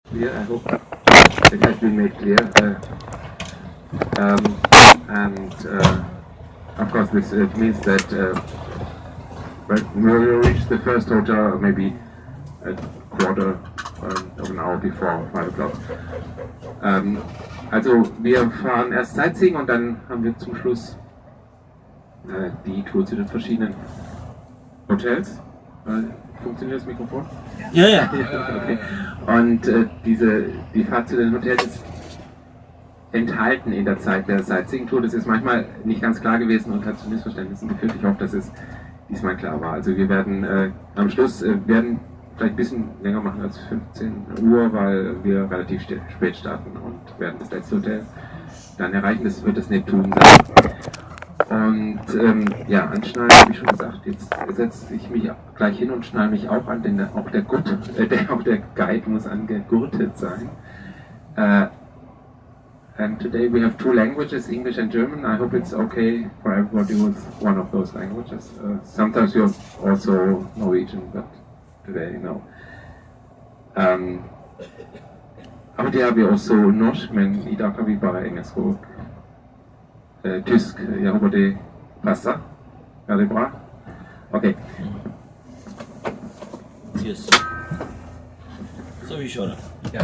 clear. I hope it has been made clear. Of course, this means that we will reach the first hotel maybe a quarter of an hour before 5 o'clock. Also wir fahren erst Sightseeing und dann haben wir zum Schluss die Tour zu den verschiedenen Hotels. Funktioniert das Mikrofon? Ja, ja. Okay. Und die Fahrt zu den Hotels ist enthalten in der Zeit der Sightseeing-Tour. Das ist manchmal nicht ganz klar gewesen und hat zu Missverständnissen geführt. Ich hoffe, dass es diesmal klar war. Also wir werden am Schluss werden vielleicht ein bisschen länger machen als 15 Uhr, weil wir relativ spät starten und werden das letzte Hotel dann erreichen. Das wird das Neptun sein. Und ja, anschnallen habe ich schon gesagt. Jetzt setze ich mich gleich hin und schnalle mich auch an, denn auch der Guide muss angegurtet sein. And today we have two languages, English and German. I hope it's okay for everybody with one of those languages. Sometimes we have also Norwegian, but today no. Aber det har vi også norsk, men I dag kan vi bare engelsk og tysk. Jeg håper det passer. Er det bra? Okay. Yes. Så vi kör. Ja.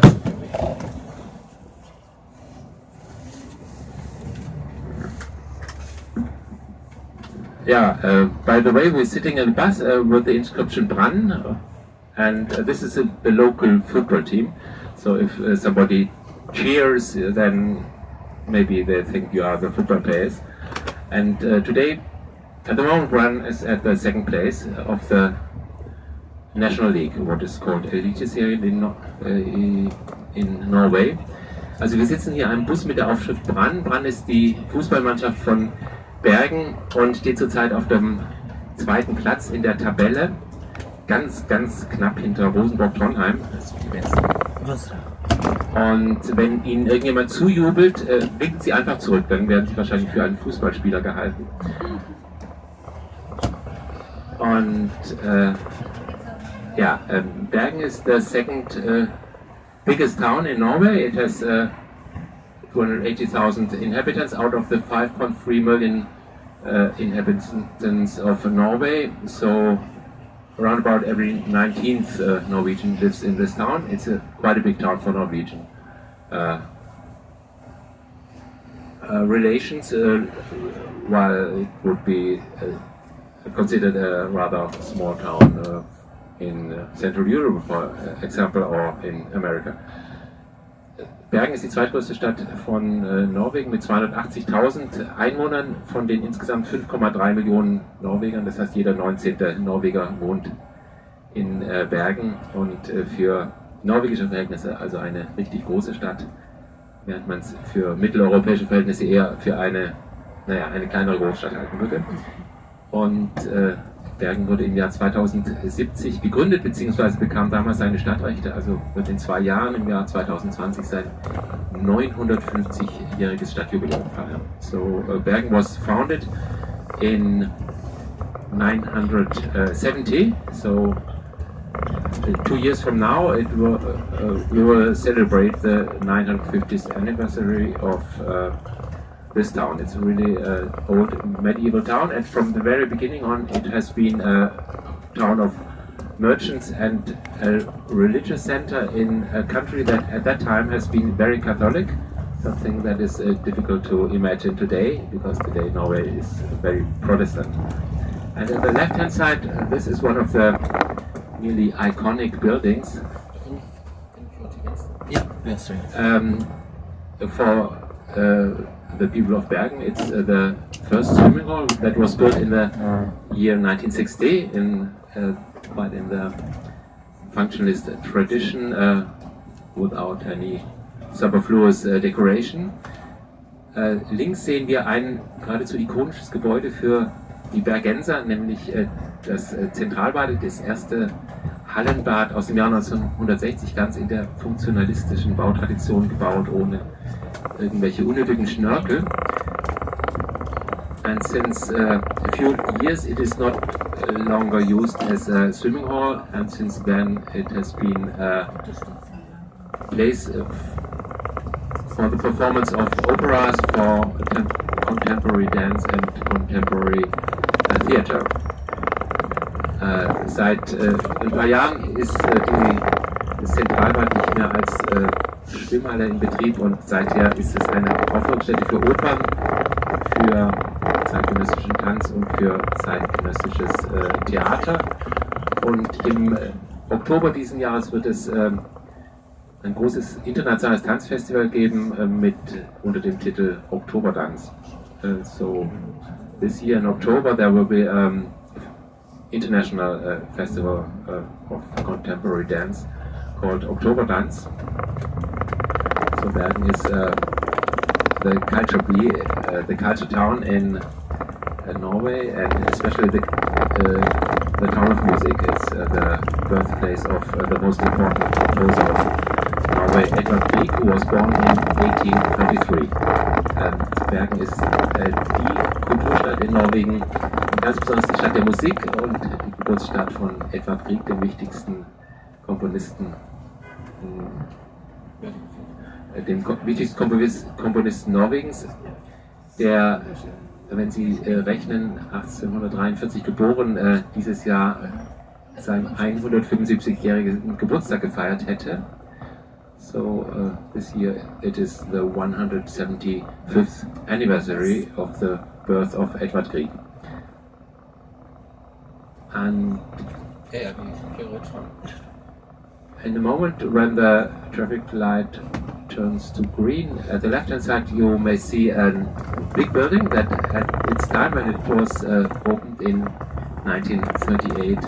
Yeah, by the way, we're sitting in a bus with the inscription Brann, and this is a local football team. So if somebody cheers, then maybe they think you are the football players. And today, at the moment, Brann is at the second place of the National League, what is called Eliteserien in Norway. Also wir sitzen hier in einem Bus mit der Aufschrift Brann. Brann ist die Fußballmannschaft von Bergen und steht zurzeit auf dem zweiten Platz in der Tabelle, ganz knapp hinter Rosenborg-Trondheim. Und wenn Ihnen irgendjemand zujubelt, winken Sie einfach zurück, dann werden Sie wahrscheinlich für einen Fußballspieler gehalten. Und ja, Bergen is the second biggest town in Norway. It has 280,000 inhabitants out of the 5.3 million inhabitants of Norway. So around about every 19th Norwegian lives in this town. It's quite a big town for Norwegian. Relations, while it would be considered a rather small town in Central Europe, for example, or in America. Bergen ist die zweitgrößte Stadt von Norwegen mit 280.000 Einwohnern, von den insgesamt 5,3 Millionen Norwegern. Das heißt, jeder 19. Norweger wohnt in Bergen und für norwegische Verhältnisse also eine richtig große Stadt, während man es für mitteleuropäische Verhältnisse eher für eine kleinere Großstadt halten würde. Und Bergen wurde im Jahr 2070 gegründet, beziehungsweise bekam damals seine Stadtrechte, also wird in 2 Jahren im Jahr 2020 sein 950-jähriges Stadtjubiläum feiern. So Bergen was founded in 970, so 2 years from now we will celebrate the 950th anniversary of this town. It's a really old medieval town, and from the very beginning on it has been a town of merchants and a religious center in a country that at that time has been very Catholic, something that is difficult to imagine today, because today Norway is very Protestant. And on the left hand side, this is one of the really iconic buildings for the people of Bergen. It's the first swimming hall that was built in the year 1960 but in the functionalist tradition without any superfluous decoration. Links sehen wir ein geradezu ikonisches Gebäude für die Bergenser, nämlich das Zentralbad, das erste Hallenbad aus dem Jahr 1960, ganz in der funktionalistischen Bautradition gebaut, ohne irgendwelche unnötigen Schnörkel. And since a few years it is not longer used as a swimming hall, and since then it has been place for the performance of operas, for contemporary dance and contemporary theater. Seit ein paar Jahren ist das Zentralbad nicht mehr als Schwimmhalle in Betrieb und seither ist es eine Aufführungsstätte für Opern, für zeitgenössischen Tanz und für zeitgenössisches Theater. Und im Oktober diesen Jahres wird es ein großes internationales Tanzfestival geben unter dem Titel Oktobertanz. So this year in October there will be international festival of contemporary dance called Oktobertanz. So Bergen is the culture town in Norway, and especially the town of music. It's the birthplace of the most important composer of Norway, Edvard Grieg, who was born in 1833. Bergen ist die Kulturstadt in Norwegen, ganz besonders die Stadt der Musik und die Geburtsstadt von Edvard Grieg, dem wichtigsten Komponisten, Norwegens, der, wenn Sie rechnen, 1843 geboren, dieses Jahr seinen 175-jährigen Geburtstag gefeiert hätte. So this year it is the 175th anniversary of the birth of Edvard Grieg. And in the moment when the traffic light turns to green, at the left hand side you may see a big building that at its time when it was opened in 1938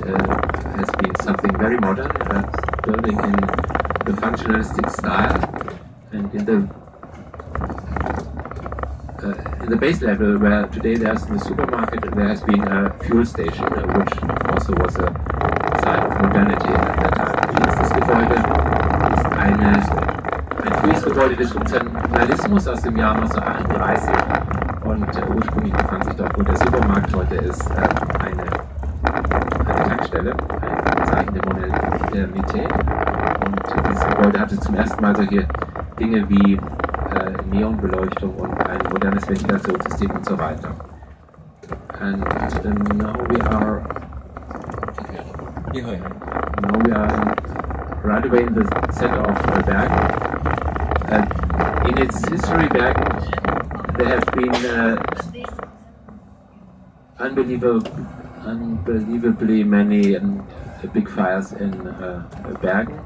has been something very modern, a building in the functionalistic style, and in the base level where today there's the supermarket, there has been a fuel station which also was a sign of modernity at that time. Dieses Gebäude ist ein frühes Gebäude des Funktionalismus aus dem Jahr 1938 und ursprünglich befand sich dort, wo der Supermarkt heute ist, eine Tankstelle, ein Zeichen der Modernität. Und dieses Gebäude hatte zum ersten Mal solche Dinge wie Neonbeleuchtung und ein modernes Ventilationssystem und so weiter. And now we are right away in the center of Bergen. In its history, Bergen, there have been unbelievably many big fires in Bergen,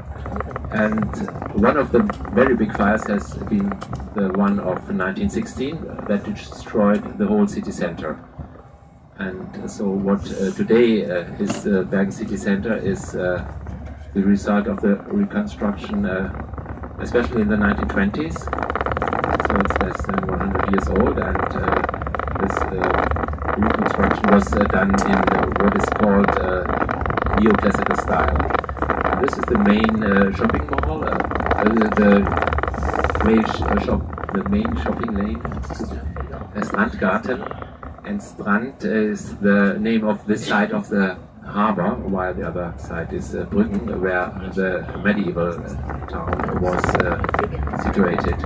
and one of the very big fires has been the one of 1916 that destroyed the whole city center. And so what today is Bergen city center is the result of the reconstruction, especially in the 1920s. So it's less than 100 years old, and this reconstruction was done in what is called neoclassical style. And this is the main shopping mall, the main shopping lane, Strandgarten. And Strand is the name of this side of the harbor, while the other side is Brüggen, where the medieval town was situated.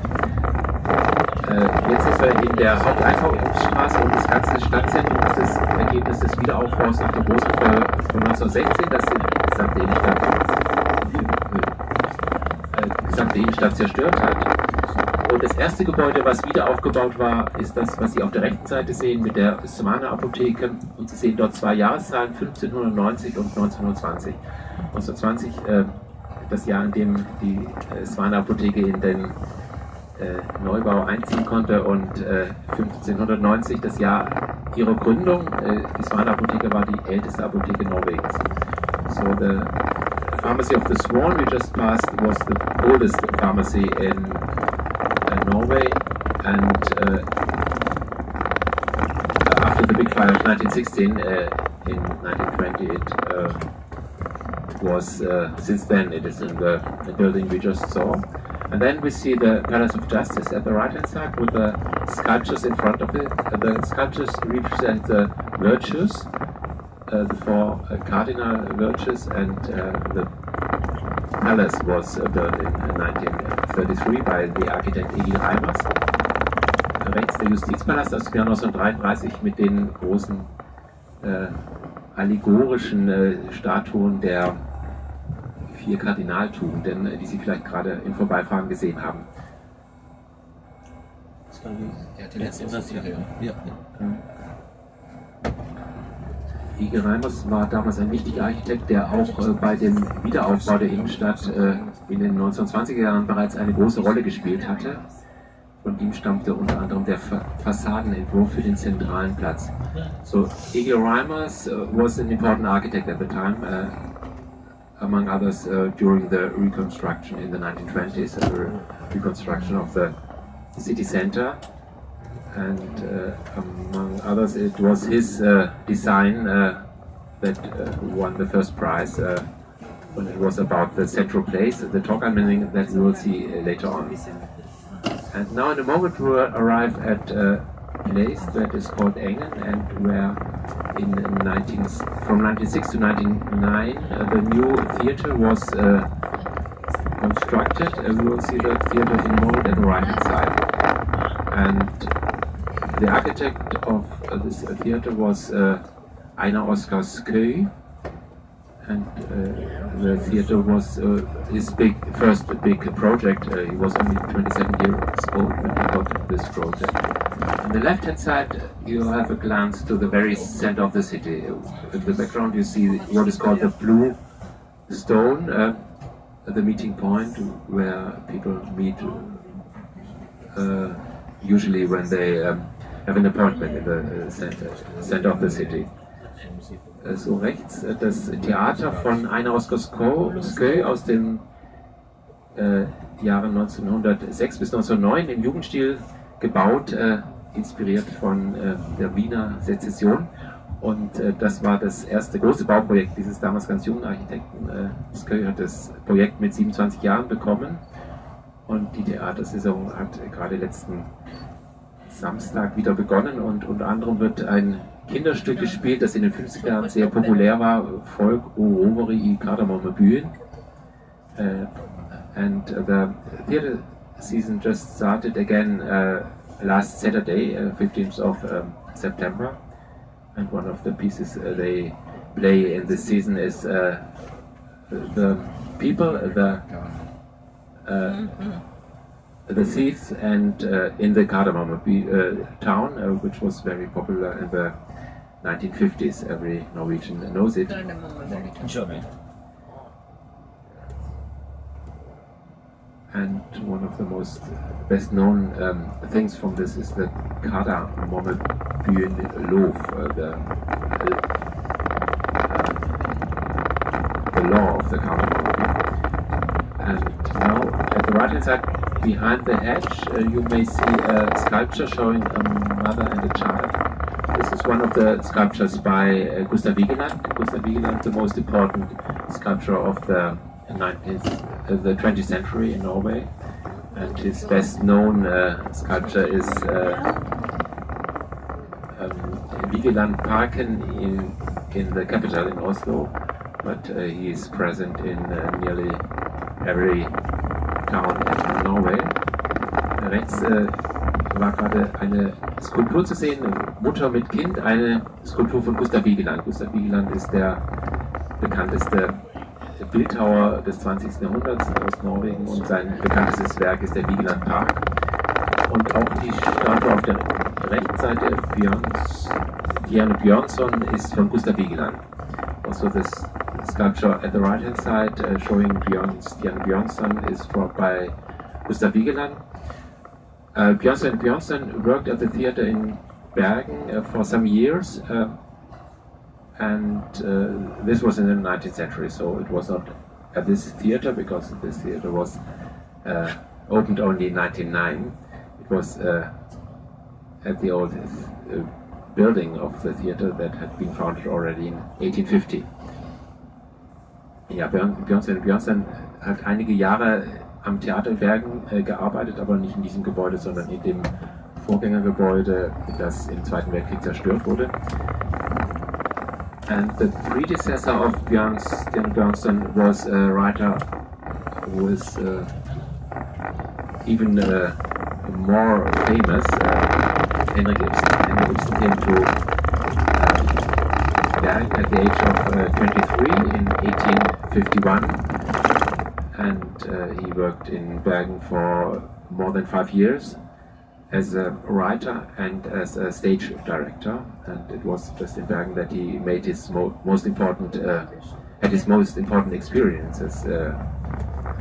Jetzt sind wir in der Haupteinkaufsstraße und das ganze Stadtzentrum ist das Ergebnis des Wiederaufbaus nach dem großen Feuer von 1916, das die gesamte Innenstadt zerstört hat. Und das erste Gebäude, was wieder aufgebaut war, ist das, was Sie auf der rechten Seite sehen, mit der Svana-Apotheke. Und Sie sehen dort zwei Jahreszahlen, 1590 und 1920. 1920, das Jahr, in dem die Svana-Apotheke in den Neubau einziehen konnte, und 1590, das Jahr ihrer Gründung. Die Svana-Apotheke war die älteste Apotheke Norwegens. So the pharmacy of the Swan we just passed was the oldest pharmacy in Norway, and after the big fire of 1916, in 1920 it was, since then it is in the building we just saw. And then we see the Palace of Justice at the right hand side with the sculptures in front of it. The sculptures represent the virtues, the four cardinal virtues, and the Palace was built in 1933 by the architect Egil Reimers. Rechts der Justizpalast aus dem Jahr 1933 mit den großen allegorischen Statuen der 4 Kardinaltugenden, die Sie vielleicht gerade im Vorbeifahren gesehen haben. Ja, die letzte Serie. Ja. Egil Reimers war damals ein wichtiger Architekt, der auch bei dem Wiederaufbau der Innenstadt in den 1920er Jahren bereits eine große Rolle gespielt hatte. Von ihm stammte unter anderem der Fassadenentwurf für den zentralen Platz. So Egil Reimers was an important architect at the time, among others during the reconstruction in the 1920s, the reconstruction of the city center. And among others, it was his design that won the first prize when it was about the central place, the Torganmelding, that we will see later on. And now in a moment we will arrive at a place that is called Engen, and where from 1906 to 1909 the new theatre was constructed. We will see the theatre in bold at the right hand side. And the architect of this theatre was Einar Oskar Skøy, and the theatre was his first big project. He was only 27 years old when he got this project. On the left hand side you have a glance to the very center of the city. In the background you see what is called the Blue Stone, the meeting point where people meet usually when they have an appointment in the center of the city. So rechts das Theater von Einar Oskar Skøy aus den Jahren 1906 bis 1909 im Jugendstil gebaut, inspiriert von der Wiener Sezession. Und das war das erste große Bauprojekt dieses damals ganz jungen Architekten. Skøy hat das Projekt mit 27 Jahren bekommen und die Theatersaison hat gerade letzten Samstag wieder begonnen und unter anderem wird ein Kinderstück gespielt, das in den 50er Jahren sehr populär war, Folk o Roveri i Kardemomme Byen. And the theater season just started again last Saturday, 15th of September. And one of the pieces they play in this season is the people, the thieves, and in the Kardemomme town, which was very popular in the 1950s. Every Norwegian knows it. And one of the most best known things from this is the Kardemomme Loaf, the law of the Kardemomme. And now at the right hand side, behind the hedge, you may see a sculpture showing a mother and a child. This is one of the sculptures by Gustav Vigeland. Gustav Vigeland, the most important sculptor of the 20th century in Norway. And his best known sculpture is Vigeland Parken in the capital in Oslo. But he is present in nearly every town in Norway. Rechts war gerade eine Skulptur zu sehen, Mutter mit Kind, eine Skulptur von Gustav Vigeland. Gustav Vigeland ist der bekannteste Bildhauer des 20. Jahrhunderts aus Norwegen und sein bekanntestes Werk ist der Vigeland Park. Und auch die Statue auf der rechten Seite, Diane Björnsson, ist von Gustav Vigeland. Also this sculpture at the right hand side showing Diane Björnsson is by Gustav Vigeland. Björnsson worked at the theater in Bergen for some years, and this was in the 19th century, so it was not at this theater because this theater was opened only in 1909. It was at the old building of the theater that had been founded already in 1850. Ja, Björnsson hat einige Jahre am Theater in Bergen gearbeitet, aber nicht in diesem Gebäude, sondern in dem Vorgängergebäude, das im Zweiten Weltkrieg zerstört wurde. And the predecessor of Björnsson was a writer who is even more famous, Henrik Ibsen. Henrik Ibsen came to Bergen at the age of 23 in 1851, and he worked in Bergen for more than 5 years as a writer and as a stage director, and it was just in Bergen that he made his most important experiences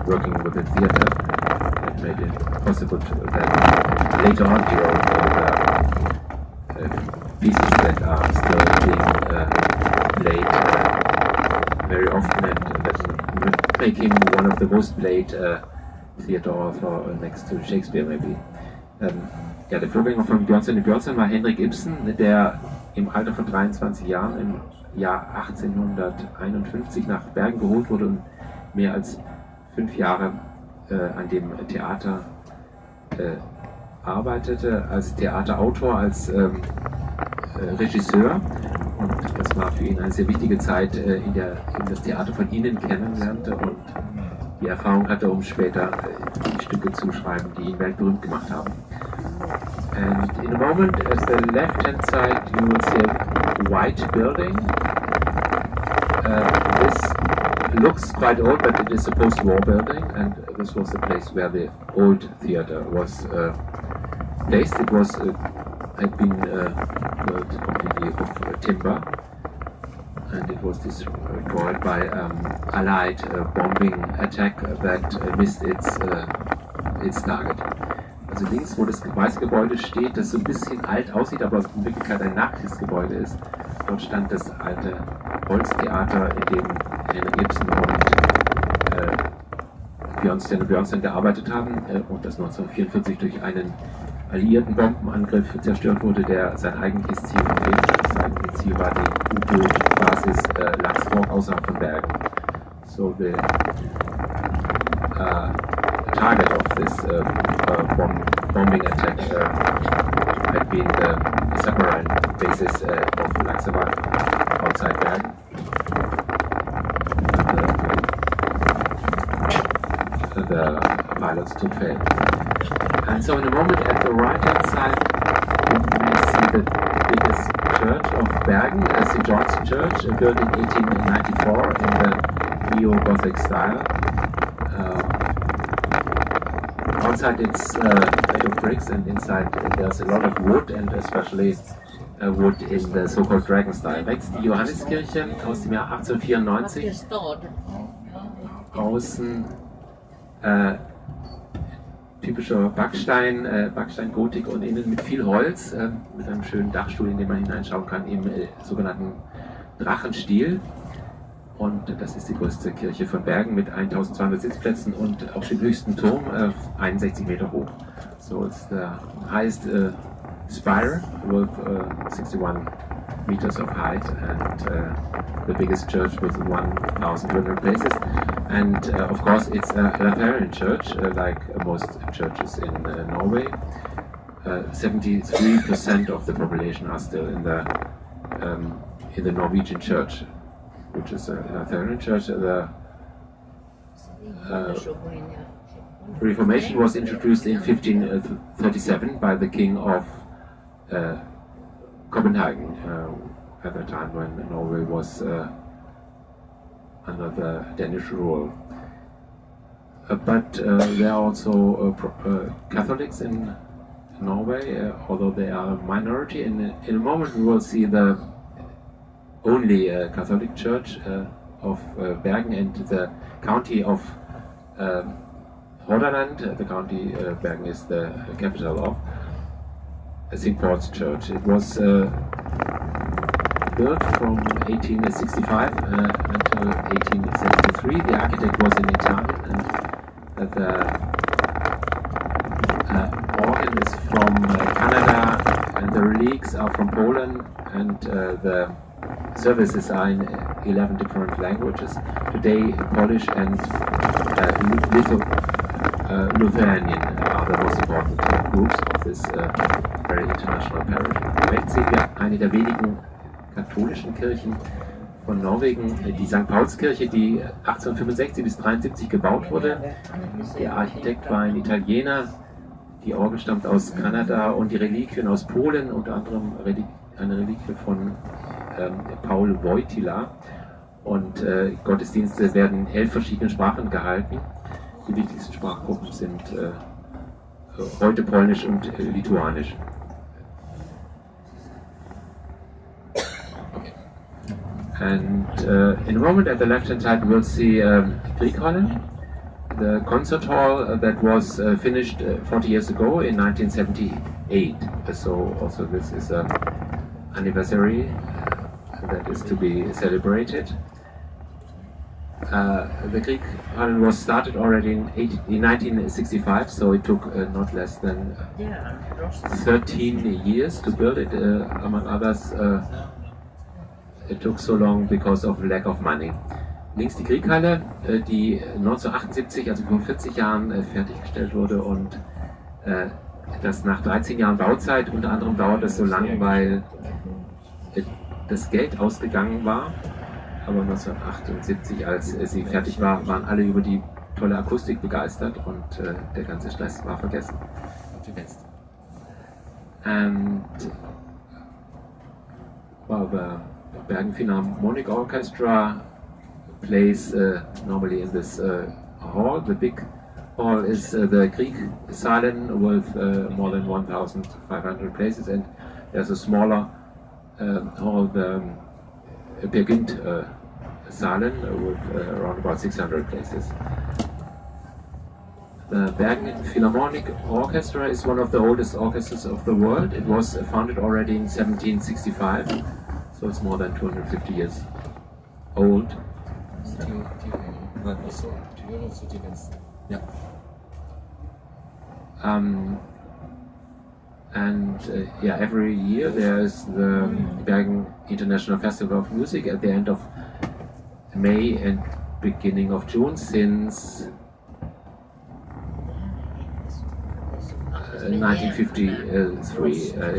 working with the theater, and made it possible that later on he wrote pieces that are still being played very often, and that make him one of the most played theater author next to Shakespeare maybe. Ja, der Vorgänger von Björnstjerne Björnson war Henrik Ibsen, der im Alter von 23 Jahren im Jahr 1851 nach Bergen geholt wurde und mehr als 5 Jahre an dem Theater arbeitete, als Theaterautor, als Regisseur. Und das war für ihn eine sehr wichtige Zeit, in der er das Theater von innen kennenlernte und die Erfahrung hatte, um später die Stücke zu schreiben, die ihn weltberühmt gemacht haben. And in a moment, at the left-hand side, you will see a white building. This looks quite old, but it is a post-war building, and this was the place where the old theater was placed. It was had been built completely of timber, and it was destroyed by Allied bombing attack that missed its target. Also links, wo das weiße Gebäude steht, das so ein bisschen alt aussieht, aber in Wirklichkeit ein Nachkriegsgebäude ist. Dort stand das alte Holztheater, in dem Henrik Ibsen und Björnstjerne Björnson gearbeitet haben und das 1944 durch einen alliierten Bombenangriff zerstört wurde, der sein eigentliches Ziel verfehlte. Das eigentliche Ziel war die U-Boot-Basis Laxrock außerhalb von Bergen. So the target of this bombing attack had been the submarine basis of Laxrock outside Bergen. The pilots took fail. And so in a moment at the right-hand side, we see the biggest church of Bergen, St. John's Church, built in 1894 in the neo-Gothic style. Outside it's made of bricks, and inside there's a lot of wood, and especially wood in the so-called dragon style. Rechts die Johanneskirche aus dem Jahr 1894. Außen typischer Backsteingotik und innen mit viel Holz, mit einem schönen Dachstuhl, in den man hineinschauen kann, im sogenannten Drachenstil. Und das ist die größte Kirche von Bergen mit 1200 Sitzplätzen und auf dem höchsten Turm 61 Meter hoch. So it's the highest spire with 61 meters of height, and the biggest church with 1,200 places. And of course it's a Lutheran church, like most churches in Norway. 73% of the population are still in the Norwegian church, which is a Lutheran church. The Reformation was introduced in 1537 by the King of Copenhagen, at the time when Norway was under the Danish rule. But there are also Catholics in Norway, although they are a minority. In a moment we will see the only Catholic church of Bergen and the county of Hordaland. The county Bergen is the capital of St. Paul's Church. It was built from 1865 until 1873. The architect was in Italian, and the organ is from Canada, and the relics are from Poland, and the services are in 11 different languages. Today, Polish and Lithuanian are the most important groups of this very international parish. Rechts sehen wir eine der wenigen katholischen Kirchen von Norwegen, die St. Paulskirche, die 1865 bis 1873 gebaut wurde. Der Architekt war ein Italiener, die Orgel stammt aus Kanada und die Reliquien aus Polen, unter anderem eine Reliquie von Paul Wojtyla. Und Gottesdienste werden in 11 verschiedenen Sprachen gehalten. Die wichtigsten Sprachgruppen sind heute Polnisch und Lituanisch. And in a moment at the left-hand side we'll see Grieghallen, the concert hall that was finished 40 years ago in 1978. So also this is an anniversary that is to be celebrated. The Grieghallen was started already in 1965, so it took not less than 13 years to build it, among others. It took so long because of lack of money. Links die Grieghalle, die 1978, also vor 40 Jahren, fertiggestellt wurde und das nach 13 Jahren Bauzeit, unter anderem dauert es so lang, weil das Geld ausgegangen war. Aber 1978, als sie fertig war, waren alle über die tolle Akustik begeistert und der ganze Stress war vergessen. And well, the Bergen Philharmonic Orchestra plays normally in this hall. The big hall is the Grieghallen with more than 1,500 places, and there's a smaller hall, the Bergint-Saalen with around about 600 places. The Bergen Philharmonic Orchestra is one of the oldest orchestras of the world. It was founded already in 1765. So it's more than 250 years old. Yeah. Every year there's the Bergen International Festival of Music at the end of May and beginning of June since 1953.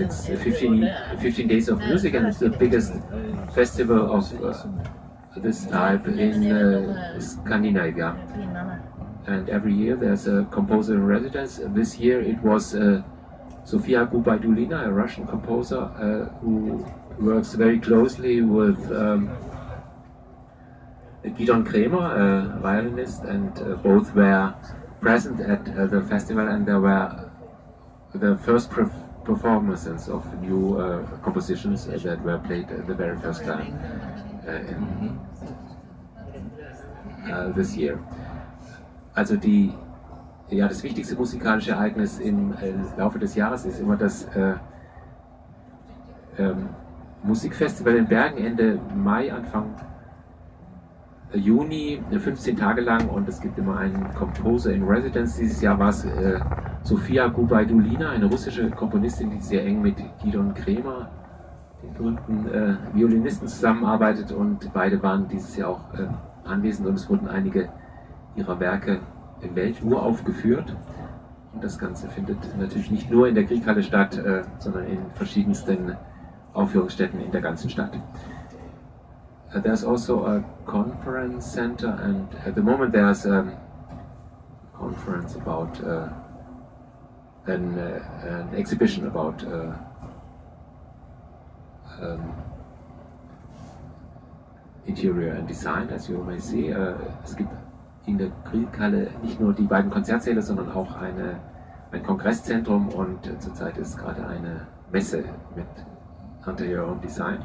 It's 15 days of music, and it's the biggest festival of this type in Scandinavia. And every year there's a composer in residence. This year it was Sofia Gubaidulina, a Russian composer who works very closely with Gidon Kremer, a violinist, and both were present at the festival, and there were the first performances of new compositions that were played the very first time this year. Also das wichtigste musikalische Ereignis im Laufe des Jahres ist immer das Musikfestival in Bergen Ende Mai, Anfang Juni, 15 Tage lang, und es gibt immer einen Composer in Residence. Dieses Jahr war es Sofia Gubaidulina, eine russische Komponistin, die sehr eng mit Gidon Kremer, dem berühmten Violinisten, zusammenarbeitet, und beide waren dieses Jahr auch anwesend, und es wurden einige ihrer Werke welturaufgeführt. Und das Ganze findet natürlich nicht nur in der Grieghalle statt, sondern in verschiedensten Aufführungsstätten in der ganzen Stadt. There's also a conference center, and at the moment there's a conference about an exhibition about interior and design, as you may see. Es gibt in der Grieghalle nicht nur die beiden Konzertsäle, sondern auch ein Kongresszentrum, und zurzeit ist gerade eine Messe mit Interior und Design.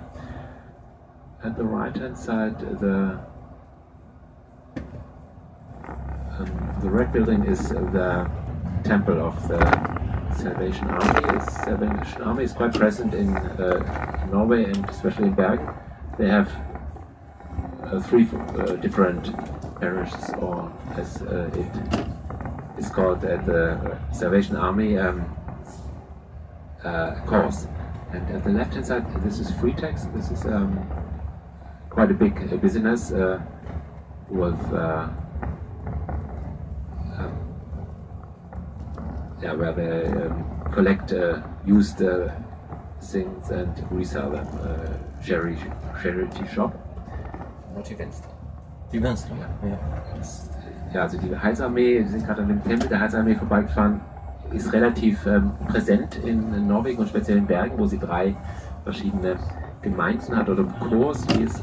At the right-hand side, the red building is the temple of the Salvation Army. The Salvation Army is quite present in Norway, and especially in Bergen. They have 3 different parishes, or as it is called, the Salvation Army Corps. And at the left-hand side, this is free text. This is quite a big business with where they collect used things and resell them. Charity shop. Die Venstre. Ja. Ja, also die Heilsarmee, wir sind gerade an dem Tempel der Heilsarmee vorbeigefahren, ist relativ präsent in Norwegen und speziell in Bergen, wo sie 3 verschiedene Gemeinden hat oder Chors, wie es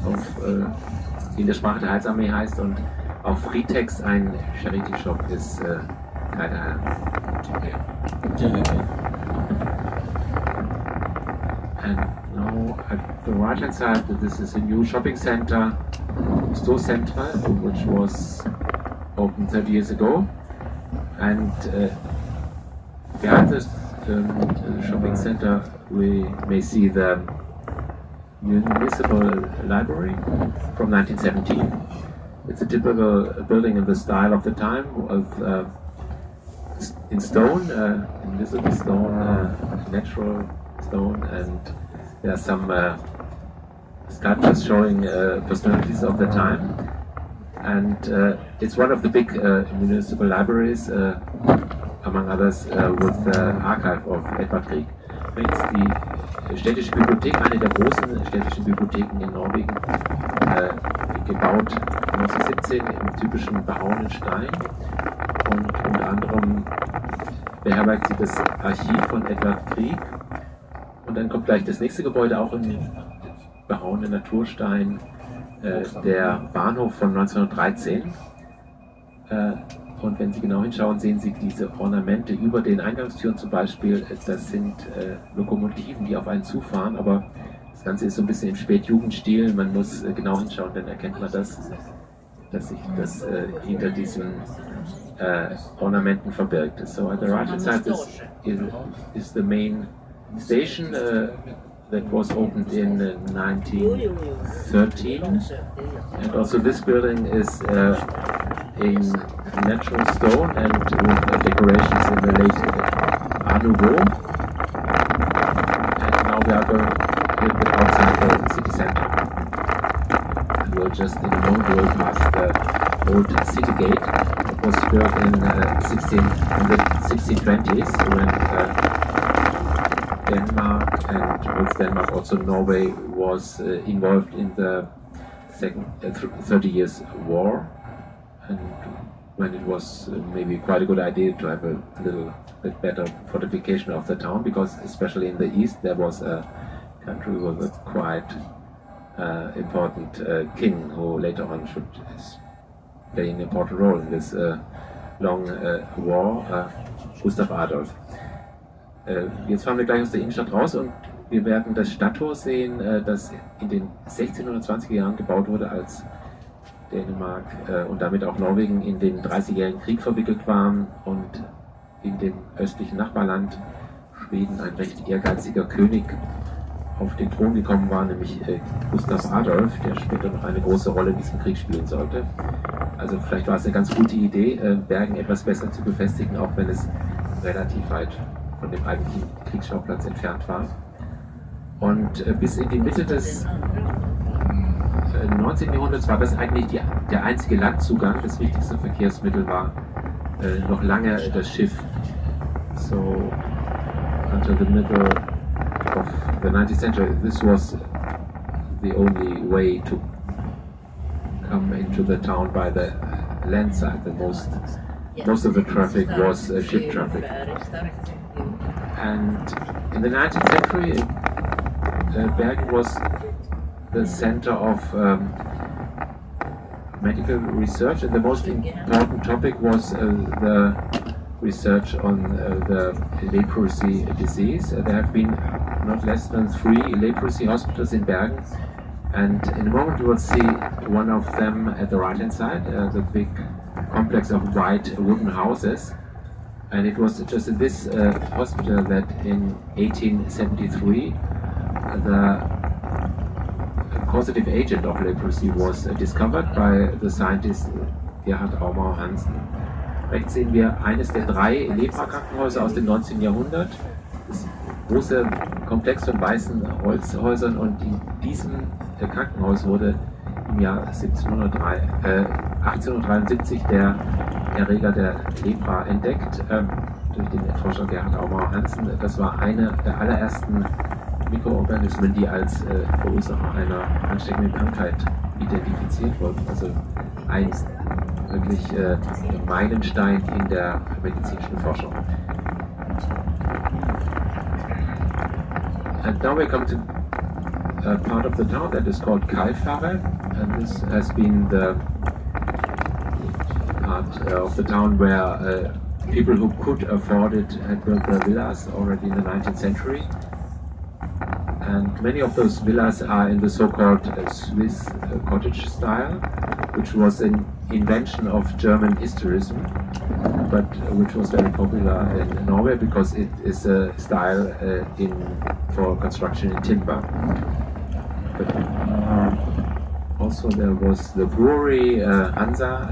in der Sprache der Heilsarmee heißt, und auf Fritex ein Charity-Shop ist leider. And now at the right hand side, this is a new shopping center, store center, which was opened 30 years ago. And behind this shopping center, we may see the municipal library from 1917. It's a typical building in the style of the time, in stone, invisible stone, natural stone, and there are some sculptures showing personalities of the time. And it's one of the big municipal libraries, among others, with the archive of Edvard Grieg. Übrigens die städtische Bibliothek, eine der großen städtischen Bibliotheken in Norwegen, gebaut 1917 im typischen behauenen Stein, und unter anderem beherbergt sie das Archiv von Edvard Grieg. Und dann kommt gleich das nächste Gebäude, auch im behauenen Naturstein, der Bahnhof von 1913. Und wenn Sie genau hinschauen, sehen Sie diese Ornamente über den Eingangstüren zum Beispiel. Das sind Lokomotiven, die auf einen zufahren, aber das Ganze ist so ein bisschen im Spätjugendstil. Man muss genau hinschauen, dann erkennt man das, dass sich das hinter diesen Ornamenten verbirgt. So at the right hand side is the main station that was opened in 1913, and also this building is in natural stone and with decorations in the late Art Nouveau. And now we are going a little bit outside the city center. And we'll just in a moment we'll pass the old city gate. It was built in the 1620s when Denmark, and with Denmark also Norway, was involved in the 30 Years War, and when it was maybe quite a good idea to have a little bit better fortification of the town, because especially in the east there was a country with a quite important king who later on should play an important role in this long war, Gustav Adolf. Jetzt fahren wir gleich aus der Innenstadt raus und wir werden das Stadttor sehen, das in den 1620er Jahren gebaut wurde, als Dänemark und damit auch Norwegen in den 30-jährigen Krieg verwickelt waren und in dem östlichen Nachbarland Schweden ein recht ehrgeiziger König auf den Thron gekommen war, nämlich Gustav Adolf, der später noch eine große Rolle in diesem Krieg spielen sollte. Also vielleicht war es eine ganz gute Idee, Bergen etwas besser zu befestigen, auch wenn es relativ weit von dem eigentlichen Kriegsschauplatz entfernt war. Und bis in die Mitte des 19. Jahrhunderts war das eigentlich der einzige Landzugang. Das wichtigste Verkehrsmittel war noch lange das Schiff. So, until the middle of the 19th century, this was the only way to come into the town by the land side. Most of the traffic was ship traffic. And in the 19th century, Bergen was the center of medical research, and the most important topic was the research on the leprosy disease. There have been not less than 3 leprosy hospitals in Bergen, and in a moment we will see one of them at the right hand side, the big complex of white wooden houses. And it was just in this hospital that in 1873 the causative agent of leprosy was discovered by the scientist Gerhard Aumar Hansen. Rechts sehen wir eines der 3 Leprakrankenhäuser aus dem 19. Jahrhundert. Das große Komplex von weißen Holzhäusern, und in diesem Krankenhaus wurde im Jahr 1873 der Erreger der Lepra entdeckt durch den Forscher Gerhard Aumar Hansen. Das war eine der allerersten Mikroorganismen, die als Verursacher einer ansteckenden Krankheit identifiziert worden. Also einst wirklich Meilenstein in der medizinischen Forschung. And now we come to a part of the town that is called Kaifare, and this has been the part of the town where people who could afford it had built their villas already in the 19th century. And many of those villas are in the so-called Swiss cottage style, which was an invention of German historism, but which was very popular in Norway because it is a style for construction in timber. But also there was the brewery Hansa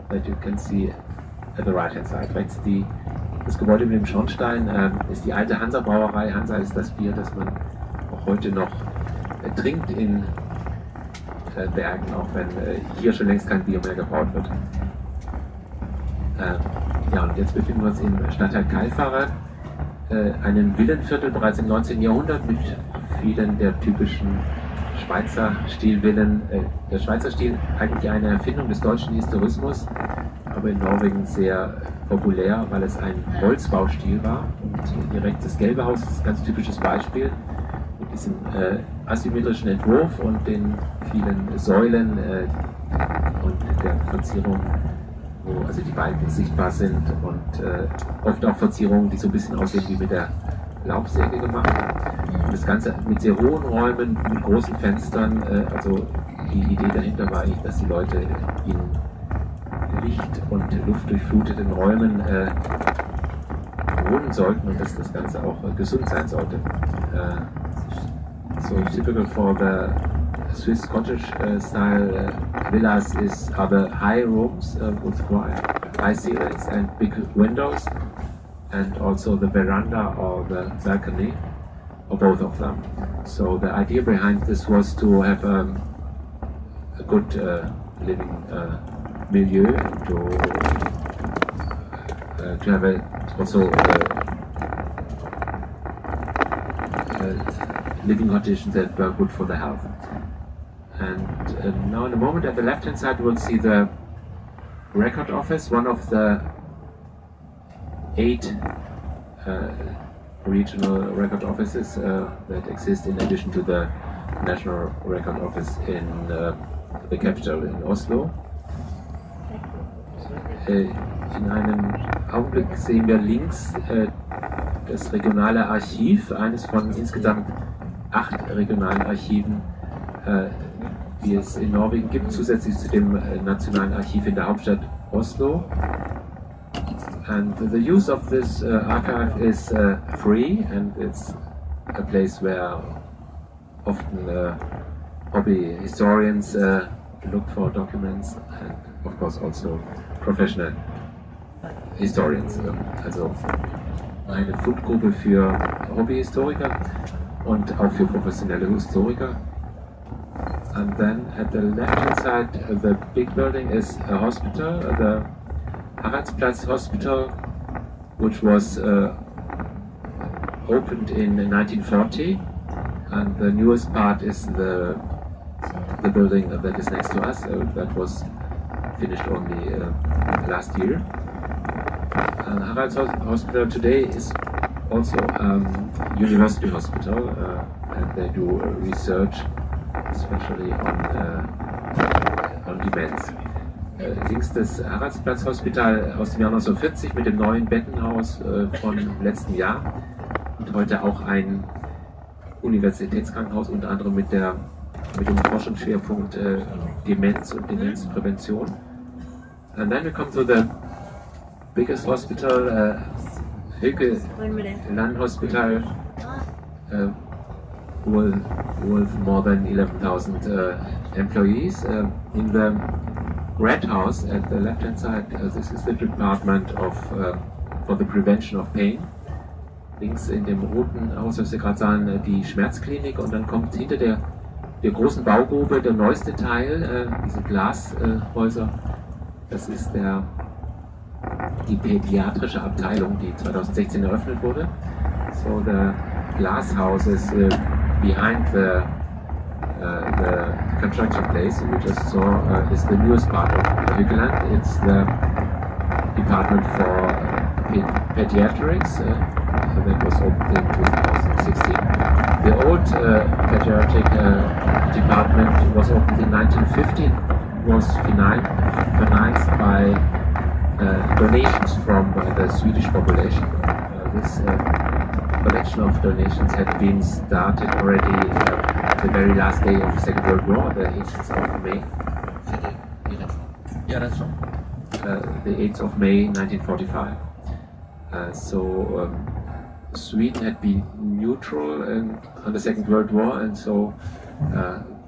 that you can see at the right hand side. Rechts das Gebäude mit dem Schornstein ist die alte Hansa-Brauerei. Hansa ist das Bier, das man auch heute noch trinkt in Bergen, auch wenn hier schon längst kein Bier mehr gebraut wird. Ja, und jetzt befinden wir uns im Stadtteil Kaifare, einem Villenviertel bereits im 19. Jahrhundert mit vielen der typischen Schweizer Stilvillen. Der Schweizer Stil eigentlich eine Erfindung des deutschen Historismus, aber in Norwegen sehr populär, weil es ein Holzbaustil war. Und direkt das Gelbe Haus ist ein ganz typisches Beispiel mit diesem asymmetrischen Entwurf und den vielen Säulen und der Verzierung, wo also die Balken sichtbar sind und oft auch Verzierungen, die so ein bisschen aussehen wie mit der Laubsäge gemacht. Und das Ganze mit sehr hohen Räumen, mit großen Fenstern. Also die Idee dahinter war eigentlich, dass die Leute in Licht- und luftdurchfluteten Räumen wohnen sollten und dass das Ganze auch gesund sein sollte. So typical for the Swiss cottage style villas are the high rooms with high ceilings and big windows, and also the veranda or the balcony, or both of them. So the idea behind this was to have a good living milieu, to have also living conditions that were good for the health. And now in a moment at the left hand side we'll see the record office, one of the 8 regional record offices that exist in addition to the national record office in the capital in Oslo. In einem Augenblick sehen wir links das regionale Archiv, eines von insgesamt 8 regionalen Archiven, die es in Norwegen gibt, zusätzlich zu dem nationalen Archiv in der Hauptstadt Oslo. And the use of this archive is free, and it's a place where often hobby historians look for documents, and of course also professional historians. Also eine Fundgrube für Hobbyhistoriker und auch für professionelle Historiker. And then at the left hand side, the big building is a hospital, the Haraldsplatz Hospital, which was opened in 1940, and the newest part is the building that is next to us, that was finished only last year. And Harald's Hospital today is also university hospital, and they do research, especially on demence. Links das Haraldsplatz Hospital aus dem Jahr 1940 mit dem neuen Bettenhaus vom letzten Jahr und heute auch ein Universitätskrankenhaus, unter anderem mit dem Forschungsschwerpunkt Demenz und Demenzprävention. And then we come to the biggest hospital, Hülke Landhospital, with more than 11,000 employees. In the red house at the left hand side, this is the department for the prevention of pain. Links in dem roten Haus, was wir gerade sahen, die Schmerzklinik, und dann kommt hinter der großen Baugrube der neueste Teil, diese Glashäuser. Das ist die pädiatrische Abteilung, die 2016 eröffnet wurde. So the glass houses behind the The construction place we just saw is the newest part of Hügelland. It's the department for pediatrics that was opened in 2016. The old pediatric department was opened in 1915. Was financed by donations from the Swedish population. This collection of donations had been started already the very last day of the Second World War, the 8th of May. Yeah, that's right. The 8th of May 1945. Sweden had been neutral on the Second World War, and so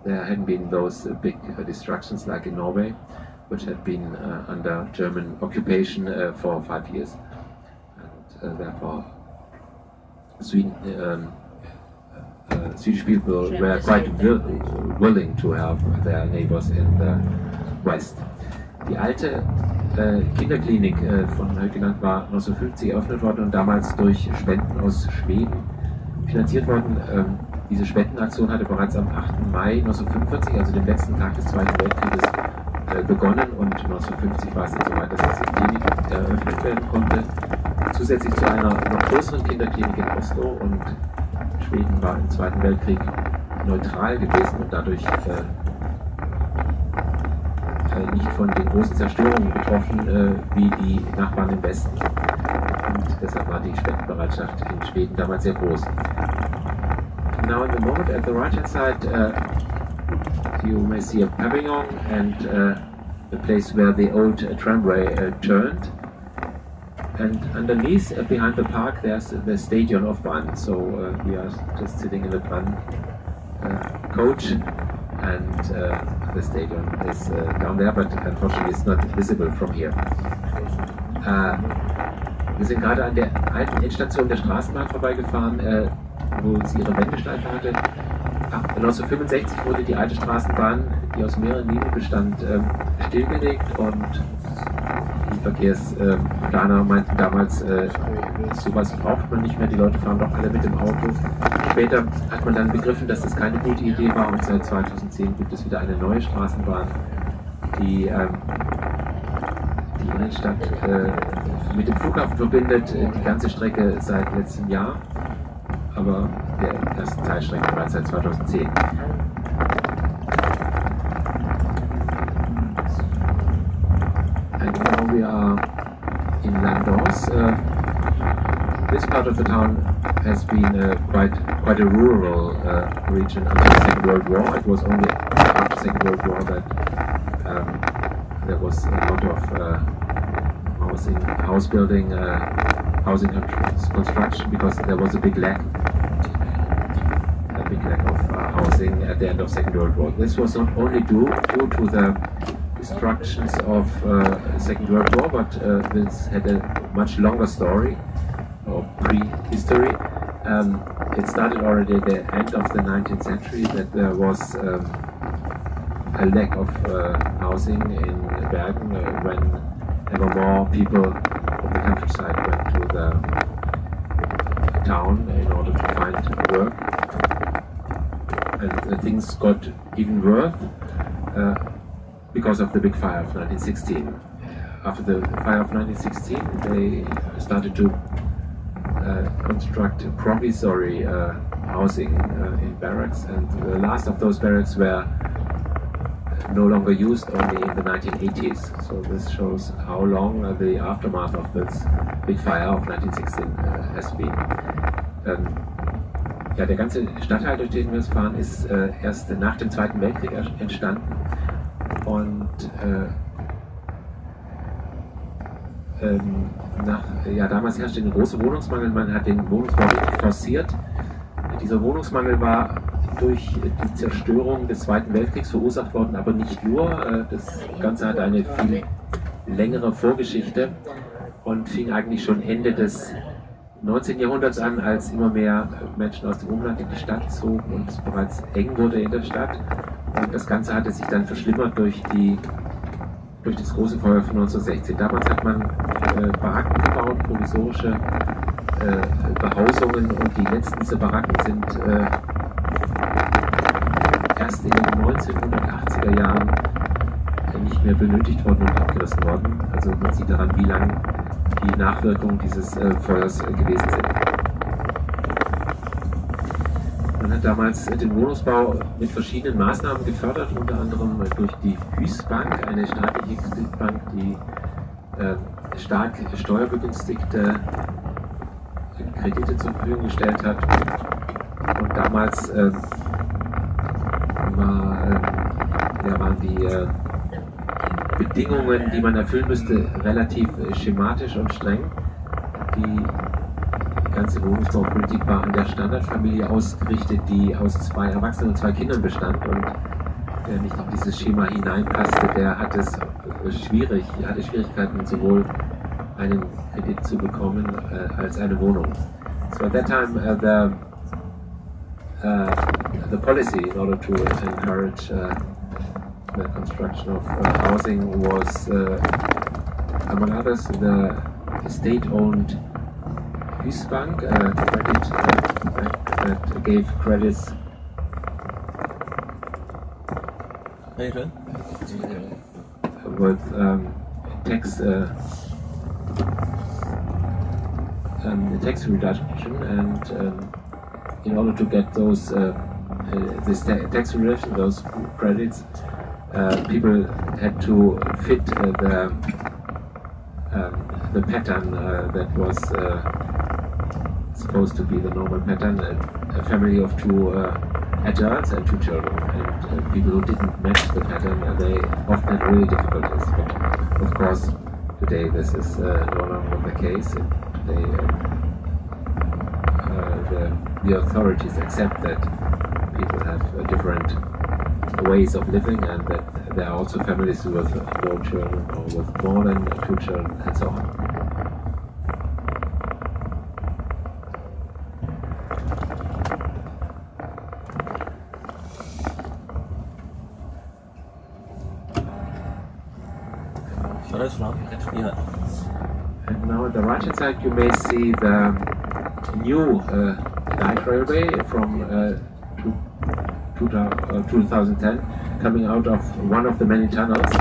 there hadn't been those big destructions like in Norway, which had been under German occupation for 5 years. And therefore, Swedish people were quite willing to help their neighbors in the West. Die alte Kinderklinik von Heukeland war 1950 eröffnet worden und damals durch Spenden aus Schweden finanziert worden. Diese Spendenaktion hatte bereits am 8. Mai 1945, also dem letzten Tag des Zweiten Weltkrieges, begonnen, und 1950 war es dann soweit, dass diese Klinik eröffnet werden konnte. Zusätzlich zu einer noch größeren Kinderklinik in Oslo, und Schweden war im Zweiten Weltkrieg neutral gewesen und dadurch nicht von den großen Zerstörungen betroffen wie die Nachbarn im Westen. Und deshalb war die Spendenbereitschaft in Schweden damals sehr groß. Now in the moment at the right hand side you may see a pavilion and the place where the old tramway turned. And underneath, behind the park, there's the stadium of Brann. So we are just sitting in the Brann coach, and the stadium is down there, but unfortunately it's not visible from here. Wir sind gerade an der alten Endstation der Straßenbahn vorbeigefahren, wo sie ihre Wendeschleife hatte. 1965 wurde die alte Straßenbahn, die aus mehreren Linien bestand, stillgelegt, und die Verkehrsplaner meinten damals, sowas braucht man nicht mehr, die Leute fahren doch alle mit dem Auto. Später hat man dann begriffen, dass das keine gute Idee war, und seit 2010 gibt es wieder eine neue Straßenbahn, die die Innenstadt mit dem Flughafen verbindet, die ganze Strecke seit letztem Jahr, aber der erste Teilstrecke bereits seit 2010. And now we are in Landås. This part of the town has been quite a rural region until the Second World War. It was only after the Second World War that there was a lot of housing construction, because there was a big lack of housing at the end of the Second World War. This was not only due to the destructions of Second World War, but this had a much longer story, or pre-history. It started already at the end of the 19th century, that there was a lack of housing in Bergen when ever more people from the countryside went to the town in order to find work. And things got even worse because of the big fire of 1916. After the fire of 1916, they started to construct provisory housing in barracks, and the last of those barracks were no longer used, only in the 1980s. So this shows how long the aftermath of this big fire of 1916 has been. Ja, der ganze Stadtteil, durch den wir es fahren, ist erst nach dem Zweiten Weltkrieg entstanden, und damals herrschte ein großer Wohnungsmangel. Man hat den Wohnungsbau richtig forciert. Dieser Wohnungsmangel war durch die Zerstörung des Zweiten Weltkriegs verursacht worden, aber nicht nur. Das Ganze hatte eine viel längere Vorgeschichte und fing eigentlich schon Ende des 19. Jahrhunderts an, als immer mehr Menschen aus dem Umland in die Stadt zogen und es bereits eng wurde in der Stadt. Und das Ganze hatte sich dann verschlimmert durch das große Feuer von 1916. Damals hat man Baracken gebaut, provisorische Behausungen, und die letzten dieser Baracken sind erst in 1980er Jahren nicht mehr benötigt worden und abgerissen worden. Also man sieht daran, wie lang die Nachwirkungen dieses Feuers gewesen sind. Man hat damals den Wohnungsbau mit verschiedenen Maßnahmen gefördert, unter anderem durch die Hüßbank, eine staatliche Kreditbank, die stark steuerbegünstigte Kredite zur Verfügung gestellt hat. Und damals waren die Bedingungen, die man erfüllen müsste, relativ schematisch und streng. Die ganze Wohnungsbaupolitik war an der Standardfamilie ausgerichtet, die aus 2 Erwachsenen und 2 Kindern bestand. Und wer nicht in dieses Schema hineinpasste, der hatte Schwierigkeiten, sowohl einen Kredit zu bekommen als eine Wohnung. So at that time, the policy in order to encourage the construction of housing was, among others, the state-owned Hüßbank credit that gave credits with tax reduction, and in order to get those this tax reduction, those credits, people had to fit the pattern that was supposed to be the normal pattern, a family of 2 adults and 2 children, and people who didn't match the pattern, they often had really difficulties. But of course, today this is no longer the case. Today, the authorities accept that people have different ways of living, and that there are also families with no children or with more than 2 children, and so on. And now at the right hand side you may see the new light railway from 2010 coming out of one of the many tunnels.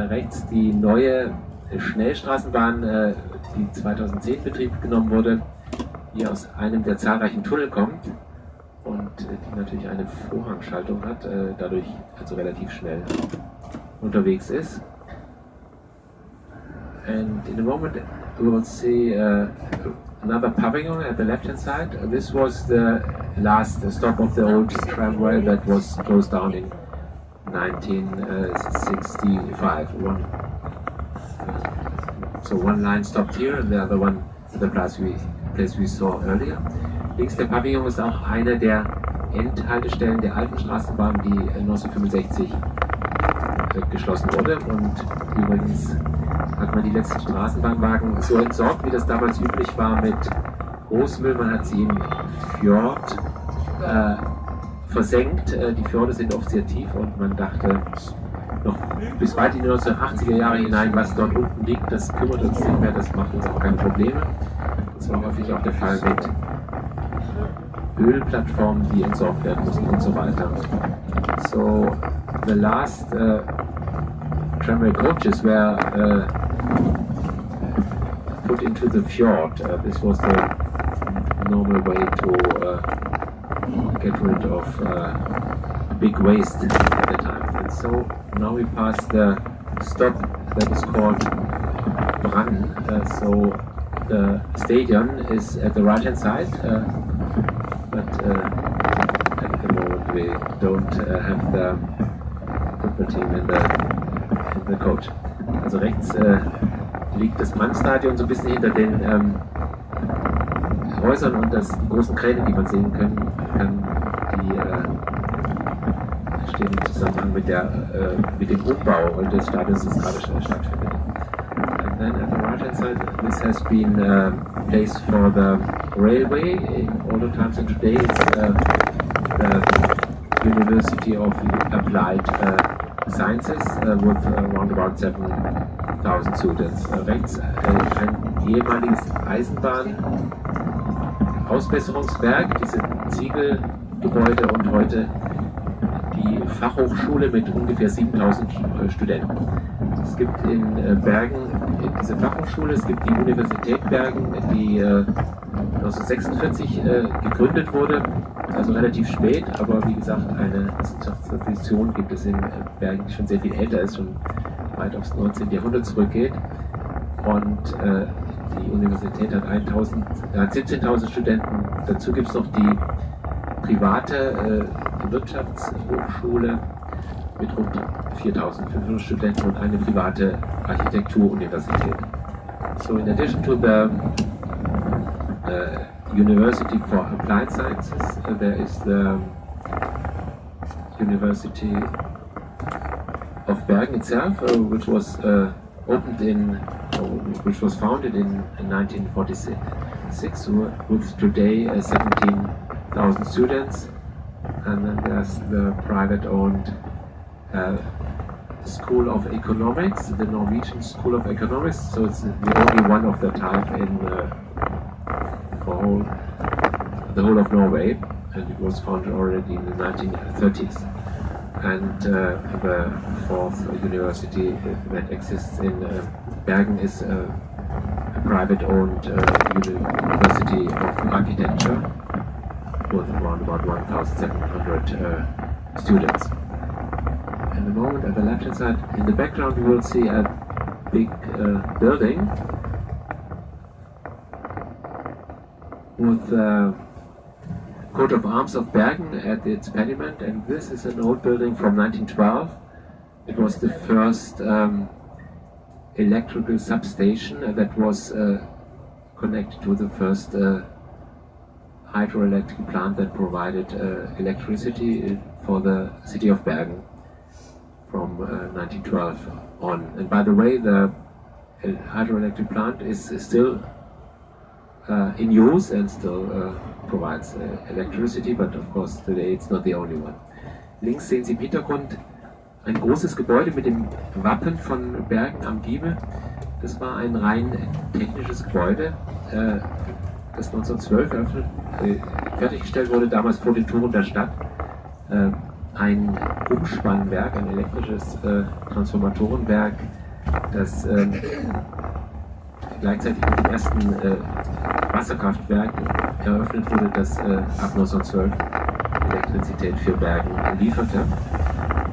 Rechts die neue Schnellstraßenbahn, die 2010 in Betrieb genommen wurde, die aus einem der zahlreichen Tunnel kommt und die natürlich eine Vorrangschaltung hat, dadurch also relativ schnell unterwegs ist. And in a moment we will see another pavilion at the left hand side. This was the last stop of the old tramway that was closed down in 1965. So one line stopped here and the other one at the place we saw earlier. Links der Pavillon ist auch eine der Endhaltestellen der alten Straßenbahn, die 1965 geschlossen wurde. Und übrigens hat man die letzten Straßenbahnwagen so entsorgt, wie das damals üblich war, mit Großmüll. Man hat sie im Fjord versenkt. Die Fjorde sind oft sehr tief und man dachte noch bis weit in die 1980er Jahre hinein, was dort unten liegt, das kümmert uns nicht mehr, das macht uns auch keine Probleme. Das war häufig auch der Fall mit Ölplattformen, die entsorgt werden mussten und so weiter. So the last tramway coaches were put into the fjord. This was the normal way to get rid of big waste at the time. And so now we pass the stop that is called Brann. So the stadium is at the right hand side, but at the moment we don't have the football team in the coach. Also rechts liegt das Brandstadion so ein bisschen hinter den Häusern und die großen Kräne, die man sehen kann, die stehen im Zusammenhang mit dem Umbau des Stadions, das gerade stattfindet. And then at the right hand side, this has been a place for the railway in older times, and today it's the University of Applied Sciences with around about 7,000 students. Rechts ein ehemaliges Eisenbahn-Ausbesserungswerk, diese Ziegelgebäude, und heute die Fachhochschule mit ungefähr 7000 Studenten. Es gibt in Bergen diese Fachhochschule, es gibt die Universität Bergen, die 1946 gegründet wurde, also relativ spät, aber wie gesagt, eine Wissenschaftstradition gibt es in Bergen, die schon sehr viel älter ist, schon weit aufs 19. Jahrhundert zurückgeht. Und die Universität hat 17.000 Studenten. Dazu gibt es noch die private Wirtschaftshochschule mit rund 4.500 Studenten und eine private Architekturuniversität. So in addition to the University for Applied Sciences, there is the University of Bergen itself, which was which was founded in 1946 with today 17,000 students. And then there's the private-owned School of Economics, the Norwegian School of Economics. So it's the only one of the type in the whole of Norway, and it was founded already in the 1930s. And the fourth university that exists in Bergen is a private-owned University of Architecture with around about 1,700 students. At the moment, at the left-hand side, in the background, you will see a big building with coat of arms of Bergen at its pediment, and this is an old building from 1912. It was the first electrical substation that was connected to the first hydroelectric plant that provided electricity for the city of Bergen from 1912 on. And by the way, the hydroelectric plant is still in use and still provides electricity, but of course today it's not the only one. Links sehen Sie im Hintergrund ein großes Gebäude mit dem Wappen von Bergen am Giebel. Das war ein rein technisches Gebäude, das 1912 fertiggestellt wurde, damals vor den Toren der Stadt. Ein Umspannwerk, ein elektrisches Transformatorenwerk, das gleichzeitig mit dem ersten Wasserkraftwerk eröffnet wurde, das ab 1912 Elektrizität für Bergen lieferte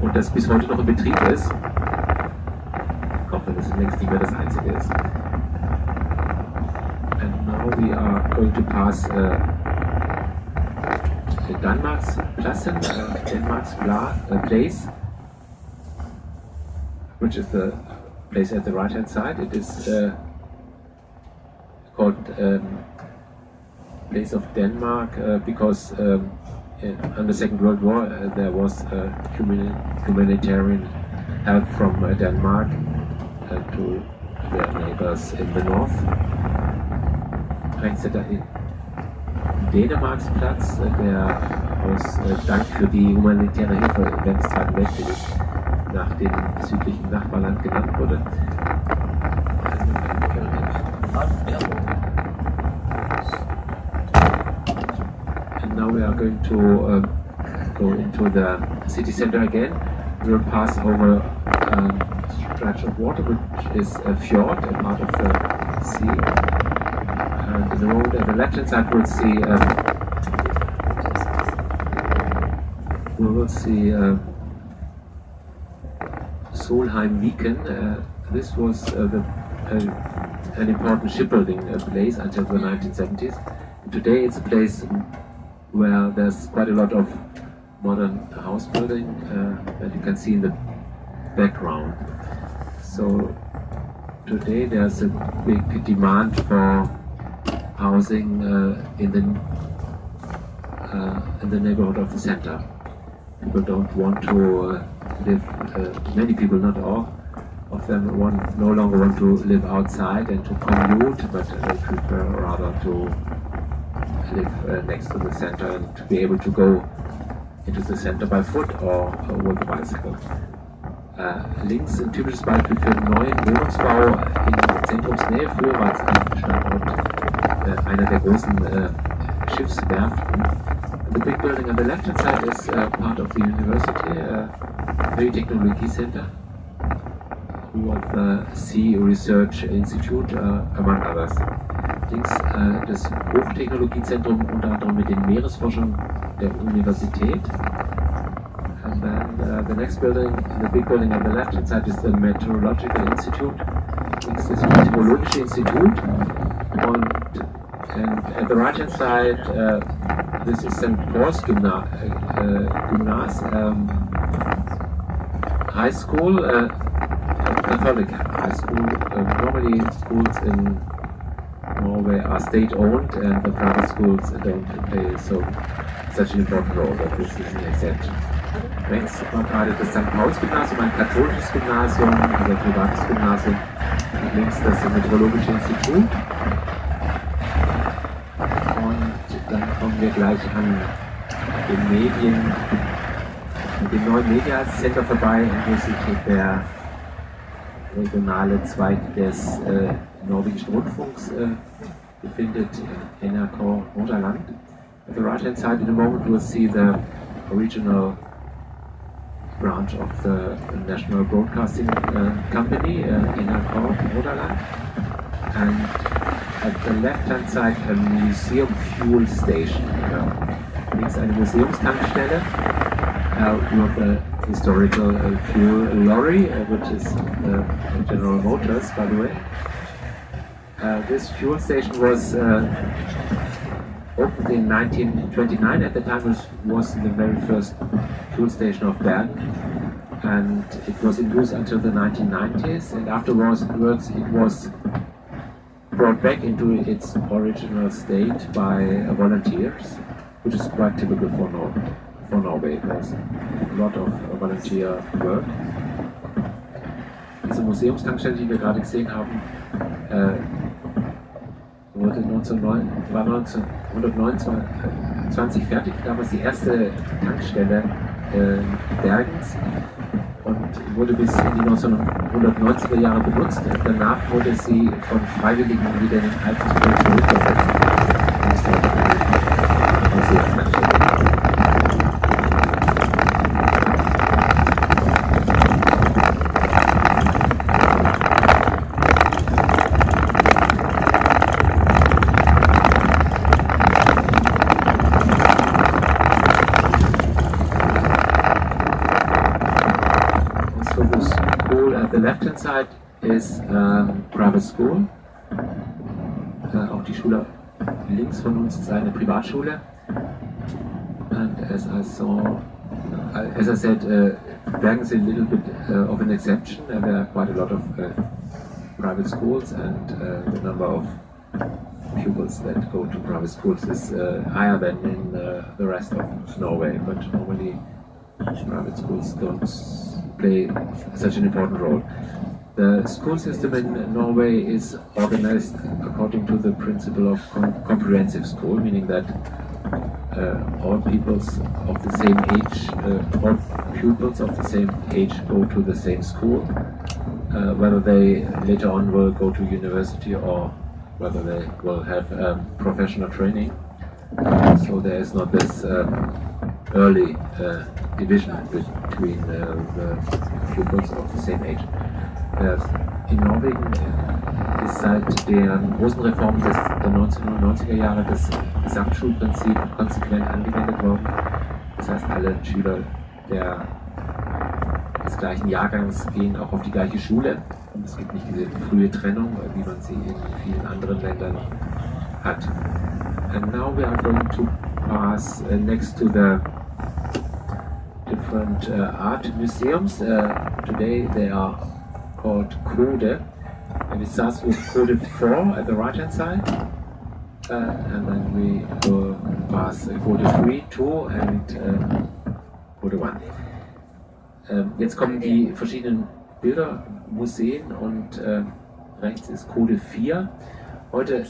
und das bis heute noch in Betrieb ist, auch wenn es längst nicht mehr das einzige ist. And now we are going to pass Danmarks Pladsen, Denmark's place, which is the place at the right hand side. It is called place of Denmark because in the Second World War there was humanitarian help from Denmark to their neighbors in the north. Rechts da Dänemarks Platz, der aus Dank für die humanitäre Hilfe während des Zweiten Weltkrieges nach dem südlichen Nachbarland genannt wurde. And now we are going to go into the city center again. We will pass over a stretch of water, which is a fjord, a part of the sea. And the road at the left-hand side we will see Solheim Viken. This was an important shipbuilding place until the 1970s. And today it's a place where there's quite a lot of modern house building that you can see in the background. So today there's a big demand for housing in the neighborhood of the center. People don't want to live, many people, not all of them, no longer want to live outside and to commute, but they prefer rather to live next to the center and to be able to go into the center by foot or with a bicycle. Links ein typisches Beispiel für einen neuen Wohnungsbau in Zentrumsnähe. Früher war es ein Standort einer der großen Schiffswerften. The big building on the left-hand side is part of the university, very technology center, with the Sea Research Institute, among others. Links das Hochtechnologiezentrum unter anderem mit den Meeresforschern der Universität. And then the next building, the big building on the left-hand side is the Meteorological Institute. Links das Meteorologische Institut. And at the right-hand side, this is St. Paul's High School, Catholic high school. Normally schools in Norway are state-owned and the private schools don't play such an important role, but this is an exception. Rechts war gerade das St. Paul's Gymnasium, ein katholisches Gymnasium, also ein privates Gymnasium. Und links das Meteorologische Institut. Dann kommen wir gleich an dem neuen Media Center vorbei, wo sich der regionale Zweig des norwegischen Rundfunks befindet, NRK Nordland. At the right hand side in a moment we'll see the regional branch of the National Broadcasting Company, NRK Nordland. And at the left-hand side, a museum fuel station. Links eine Museumstankstelle with a historical fuel lorry, which is General Motors, by the way. This fuel station was opened in 1929. At the time, it was the very first fuel station of Bern, and it was in use until the 1990s. And afterwards, it was brought back into its original state by volunteers, which is quite typical for Norway. There's a lot of volunteer work. Diese Museumstankstelle, die wir gerade gesehen haben, war 1929 fertig. Damals die erste Tankstelle Bergens und wurde bis in die 1990er Jahre benutzt. Danach wurde sie von Freiwilligen wieder in den alten Zustand zurückversetzt. The left-hand side is private school. Auch die Schule links von uns ist eine Privatschule. And as I said, Bergen is a little bit of an exception. There are quite a lot of private schools, and the number of pupils that go to private schools is higher than in the rest of Norway. But normally, private schools don't play such an important role. The school system in Norway is organized according to the principle of comprehensive school, meaning that all pupils of the same age go to the same school, whether they later on will go to university or whether they will have professional training. So there is not this early division between the pupils of the same age. In Norwegen ist seit der großen Reform der 1990er Jahre das Gesamtschulprinzip konsequent angewendet worden. Das heißt, alle Schüler des gleichen Jahrgangs gehen auch auf die gleiche Schule. Und es gibt nicht diese frühe Trennung, wie man sie in vielen anderen Ländern hat. And now we are going to pass next to the different art museums. Today they are called Code, and it starts with Code 4 at the right hand side, and then we will pass Code 3, 2 and Code 1. Jetzt kommen die verschiedenen Bildermuseen und rechts ist Code 4. Heute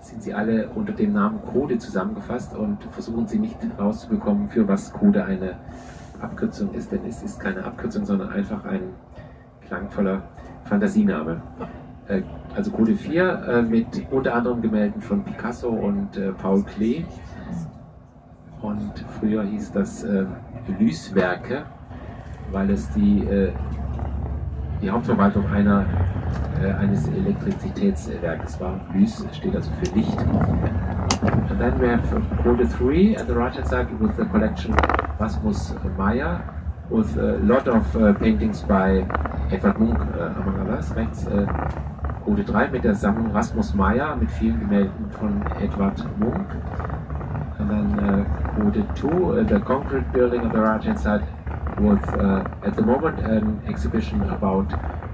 sind sie alle unter dem Namen Code zusammengefasst und versuchen sie nicht rauszubekommen, für was Code eine Abkürzung ist, denn es ist keine Abkürzung, sondern einfach ein klangvoller Fantasiename. Also Code 4 mit unter anderem Gemälden von Picasso und Paul Klee. und früher hieß das Lyswerke, weil es die Hauptverwaltung eines Elektrizitätswerkes war. Lys steht also für Licht. And then we have Code 3 at the right hand side with the collection Rasmus Meyer with a lot of paintings by Edvard Munch among others. Rechts Code 3 mit der Sammlung Rasmus Meyer mit vielen Gemälden von Edvard Munch. And then Code 2, the concrete building on the right hand side with at the moment an exhibition about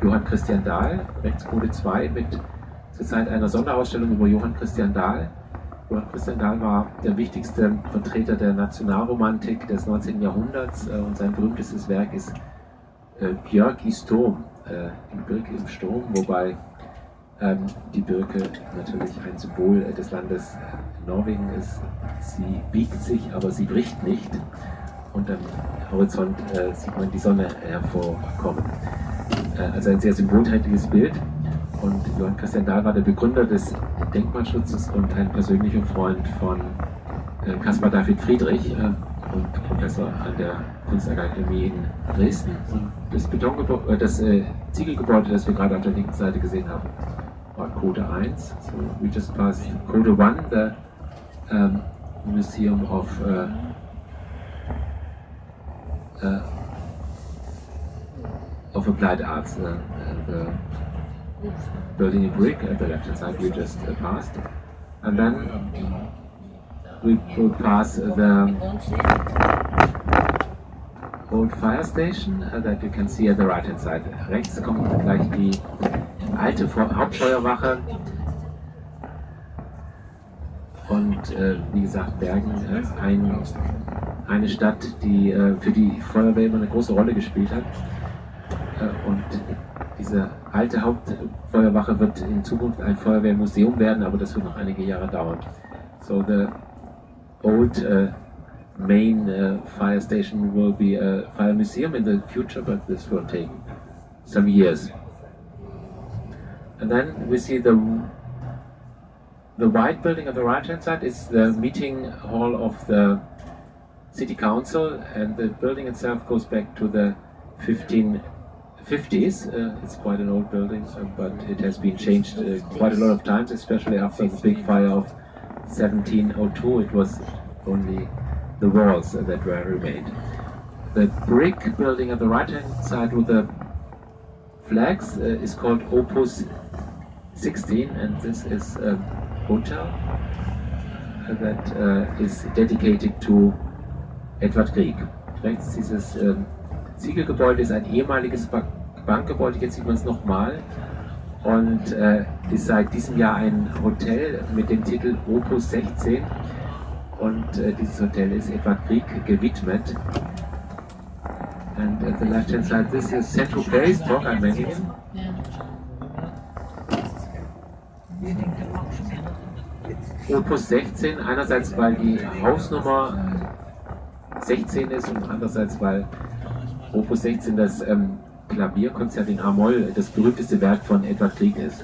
Johann Christian Dahl. Rechts Code 2 mit zurzeit einer Sonderausstellung über Johann Christian Dahl. Johann Christian Dahl war der wichtigste Vertreter der Nationalromantik des 19. Jahrhunderts und sein berühmtestes Werk ist Björk i Storm, die Birke im Sturm, wobei die Birke natürlich ein Symbol des Landes Norwegen ist. Sie biegt sich, aber sie bricht nicht und am Horizont sieht man die Sonne hervorkommen. Also ein sehr symbolträchtiges Bild. Und Johann Christian Dahl war der Begründer des Denkmalschutzes und ein persönlicher Freund von Caspar David Friedrich und Professor an der Kunstakademie in Dresden. Und das Ziegelgebäude, das wir gerade auf der linken Seite gesehen haben, war Code 1. So we just passed Code 1, the Museum of Applied Arts. The building in brick at the left hand side we just passed, and then we will pass the old fire station that you can see at the right hand side. Rechts kommt gleich die alte Hauptfeuerwache und wie gesagt Bergen, eine Stadt, die für die Feuerwehr immer eine große Rolle gespielt hat. Und diese alte Hauptfeuerwache wird in Zukunft ein Feuerwehrmuseum werden, aber das wird noch einige Jahre dauern. So the old main fire station will be a fire museum in the future, but this will take some years. And then we see the white building on the right hand side is the meeting hall of the city council, and the building itself goes back to the 1550s. It's quite an old building, but it has been changed quite a lot of times, especially after the big fire of 1702. It was only the walls that were remained. The brick building on the right hand side with the flags is called Opus 16, and this is a hotel that is dedicated to Edvard Grieg. Rechts dieses Ziegelgebäude ist ein ehemaliges Bankgebäude, jetzt sieht man es nochmal, und ist seit diesem Jahr ein Hotel mit dem Titel Opus 16, und dieses Hotel ist Edvard Grieg gewidmet. And at the left hand side this is Central Place, Talk I mentioned. Opus 16, einerseits weil die Hausnummer 16 ist und andererseits weil Opus 16 das Klavierkonzert in A-Moll, das berühmteste Werk von Edvard Grieg ist.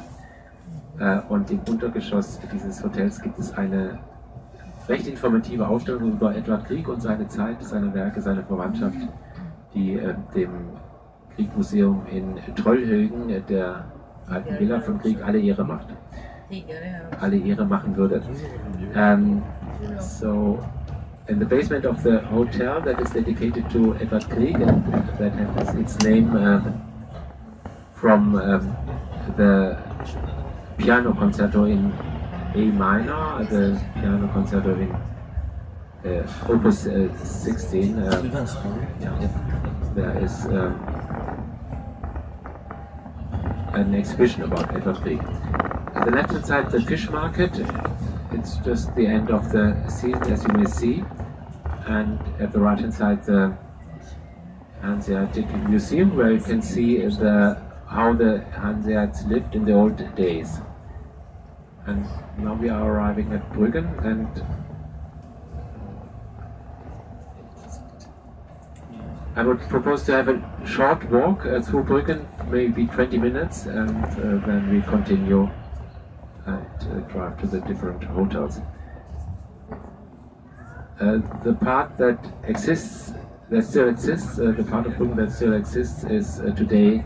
Und im Untergeschoss dieses Hotels gibt es eine recht informative Ausstellung über Edvard Grieg und seine Zeit, seine Werke, seine Verwandtschaft, die dem Grieg-Museum in Trollhögen, der alten Villa von Grieg, alle Ehre machen würde. So, in the basement of the hotel that is dedicated to Edvard Grieg, and that has its name from the piano concerto in A minor, the piano concerto in Opus 16. There is an exhibition about Edvard Grieg. At the left hand side, the fish market. It's just the end of the season, as you may see. And at the right hand side, the Hanseatic Museum, where you can see how the Hanseats lived in the old days. And now we are arriving at Brüggen, and I would propose to have a short walk through Brüggen, maybe 20 minutes, and then we continue and drive to the different hotels. The part that still exists, the part of Brüggen that still exists is today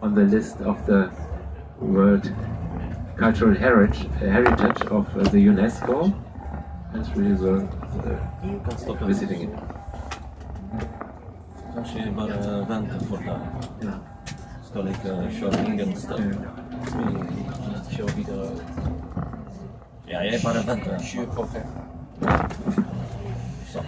on the list of the World Cultural Heritage of the UNESCO. It's really worth visiting it. Kanske bara vänta på det. Ja. Ska lika köra ingen stöd. Kör vidare. Ja, jag bara väntar. 20 på 5. Så.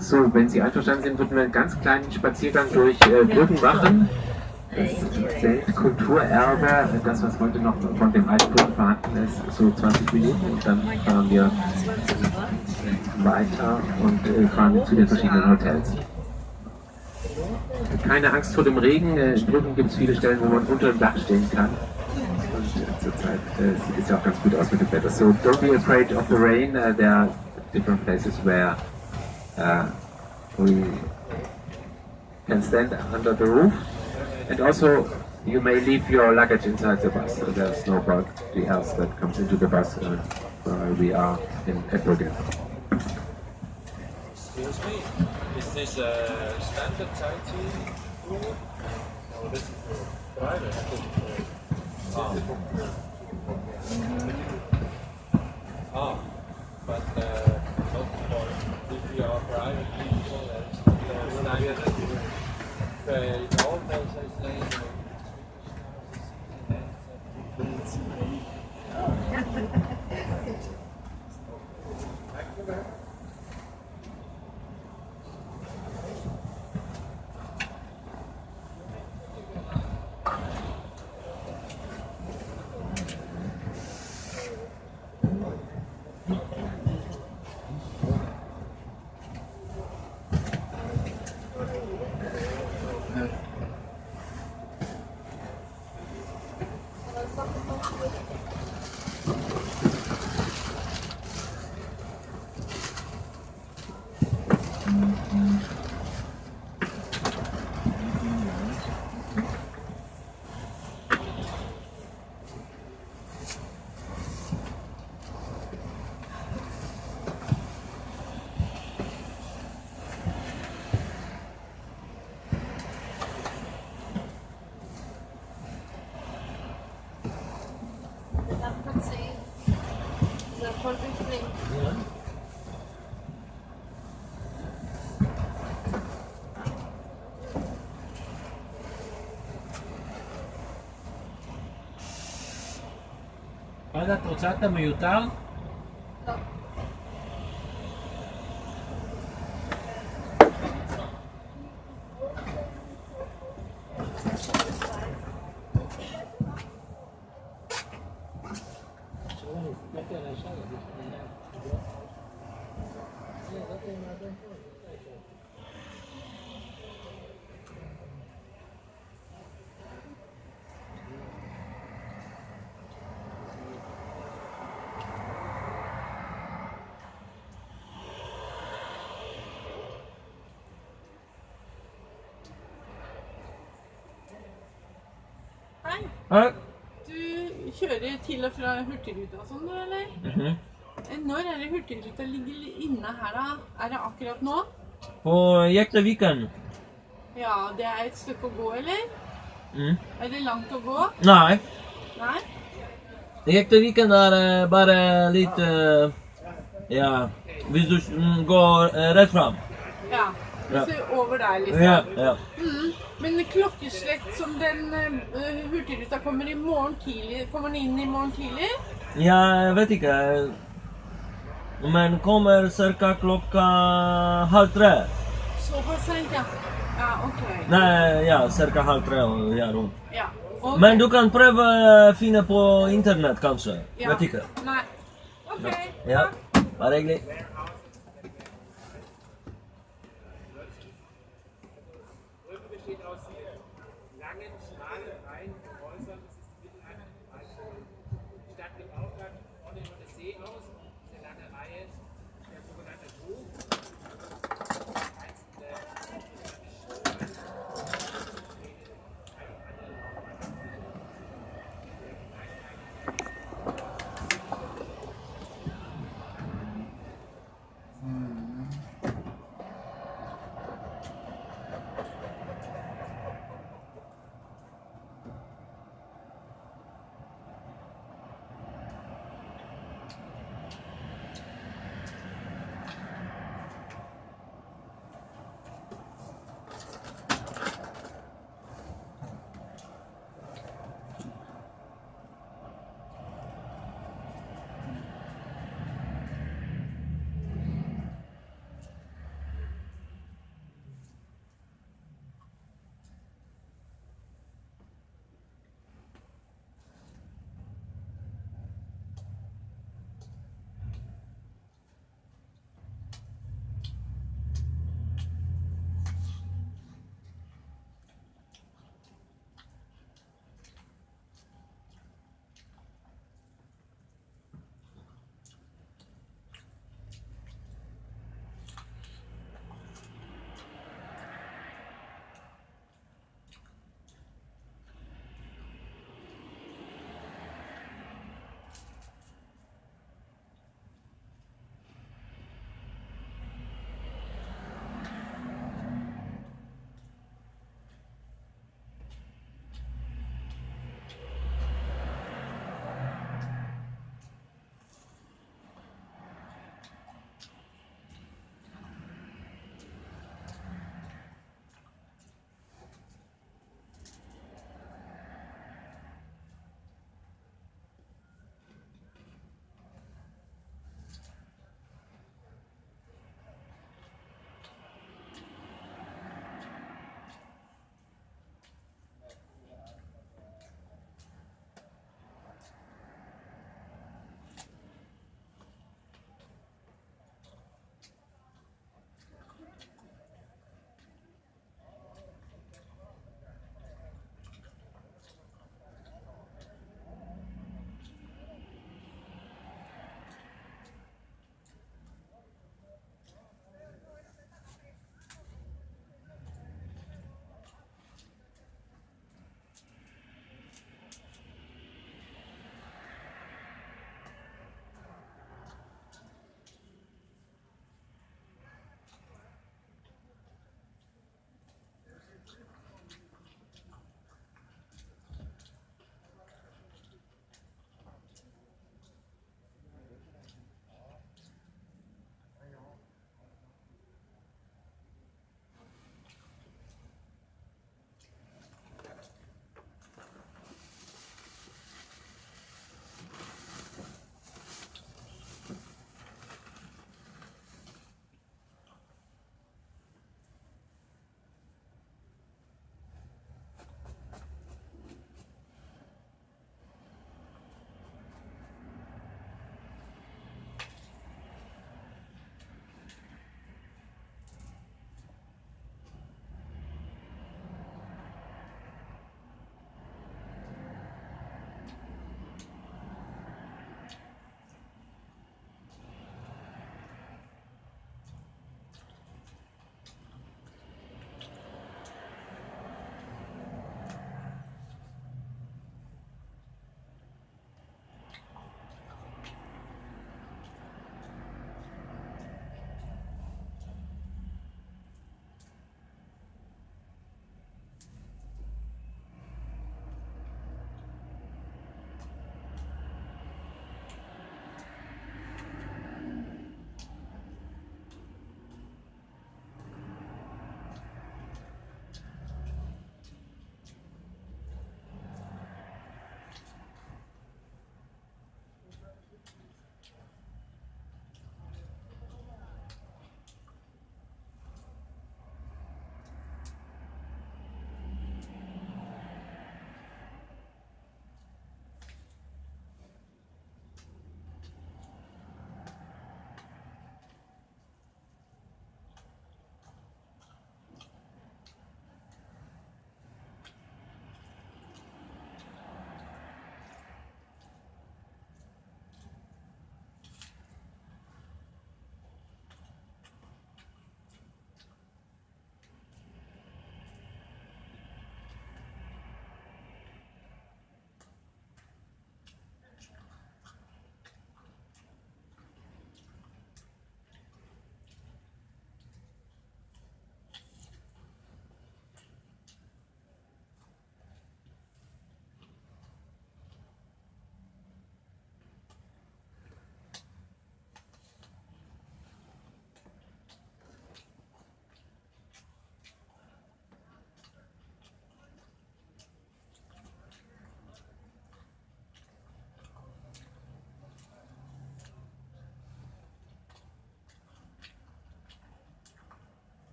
So, wenn Sie einverstanden sind, würden wir einen ganz kleinen Spaziergang durch Brüggen machen. Das Weltkulturerbe, das was heute noch von dem alten Brüggen vorhanden ist, so 20 Minuten und dann fahren wir weiter und fahren zu den verschiedenen Hotels. Keine Angst vor dem Regen, in Brüggen gibt es viele Stellen, wo man unter dem Dach stehen kann. Und zurzeit sieht es ja auch ganz gut aus mit dem Wetter. So don't be afraid of the rain, there are different places where we can stand under the roof. And also, you may leave your luggage inside the bus. So there's nobody else that comes into the bus while we are at Brüggen. Excuse me, is this a standard sightseeing route? No, this is private. But not for if you are private people, there's standard. In all those I say. Guarda, toccata mi aiutare? Hei. Du kjører til og fra Hurtigruta og sånn, eller? Når er det Hurtigruta ligger inne her da? Er det akkurat nå? På Jektaviken. Ja, det er et stykke å gå, eller? Er det langt å gå? Nei. Nei? Jektaviken er bare litt, ja, hvis du går rett fram. Ja, hvis du over der liksom. Ja, ja. Men klokkeslett som den Hurtigruta kommer i morgen tidlig, kommer den inn i morgen tidlig? Ja, jeg vet ikke. Men kommer cirka klokka 2:30. Såpass sent, ja. Ja, ok. Nei, ja, cirka 2:30, ja, rundt. Ja, ok. Men du kan prøve å finne på internett, kanskje. Ja. Vet ikke. Nei. Ok. Ja, bare hyggelig.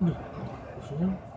Proszę.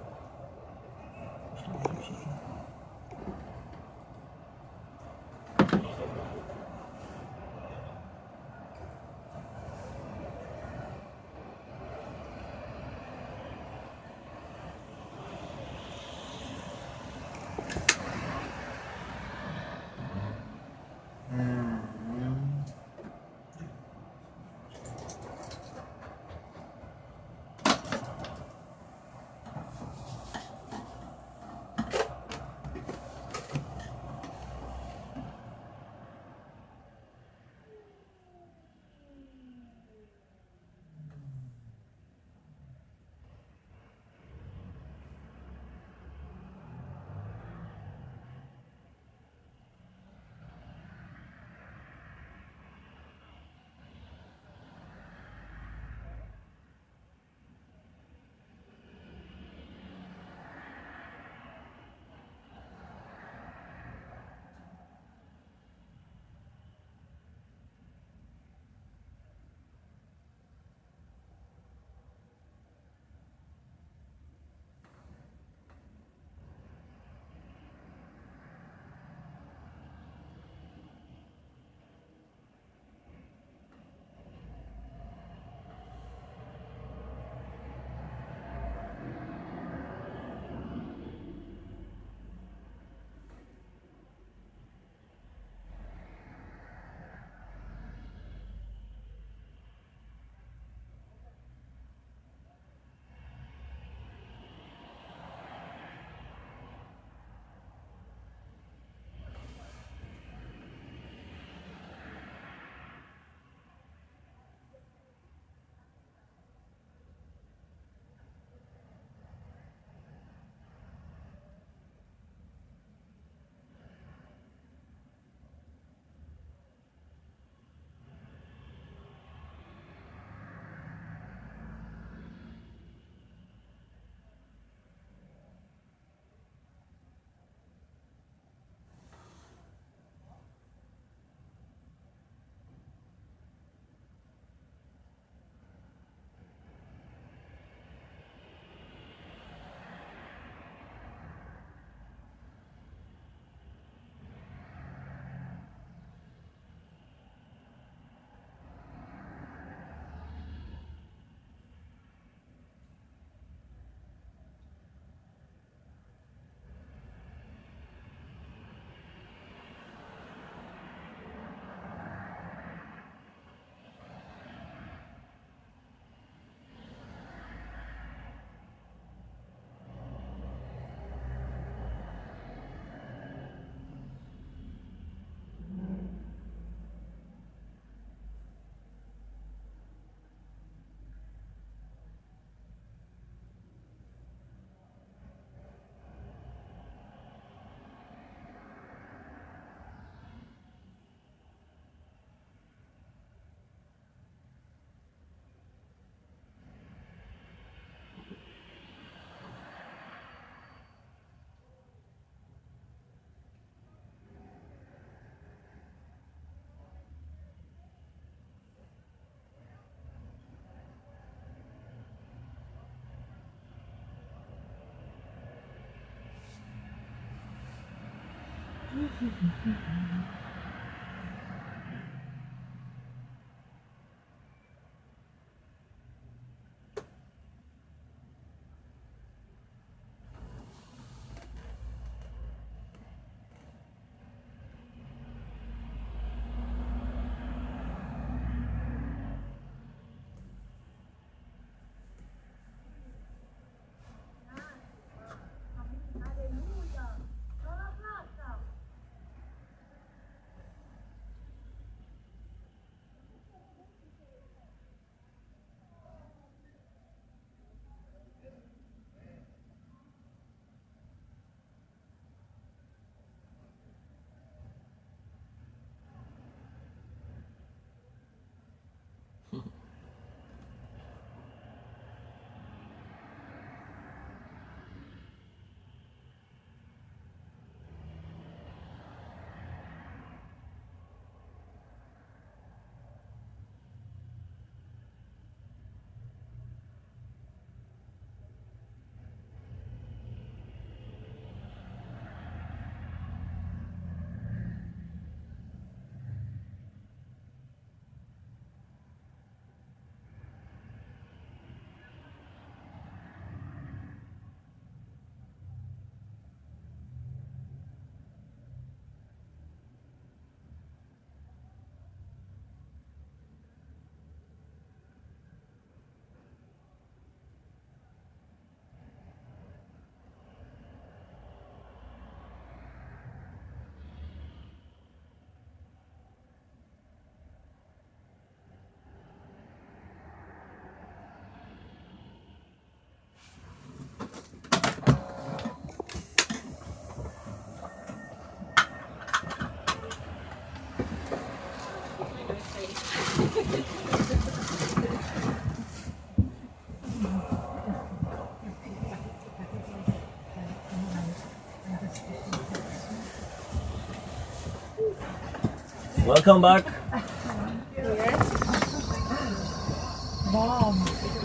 Welcome back.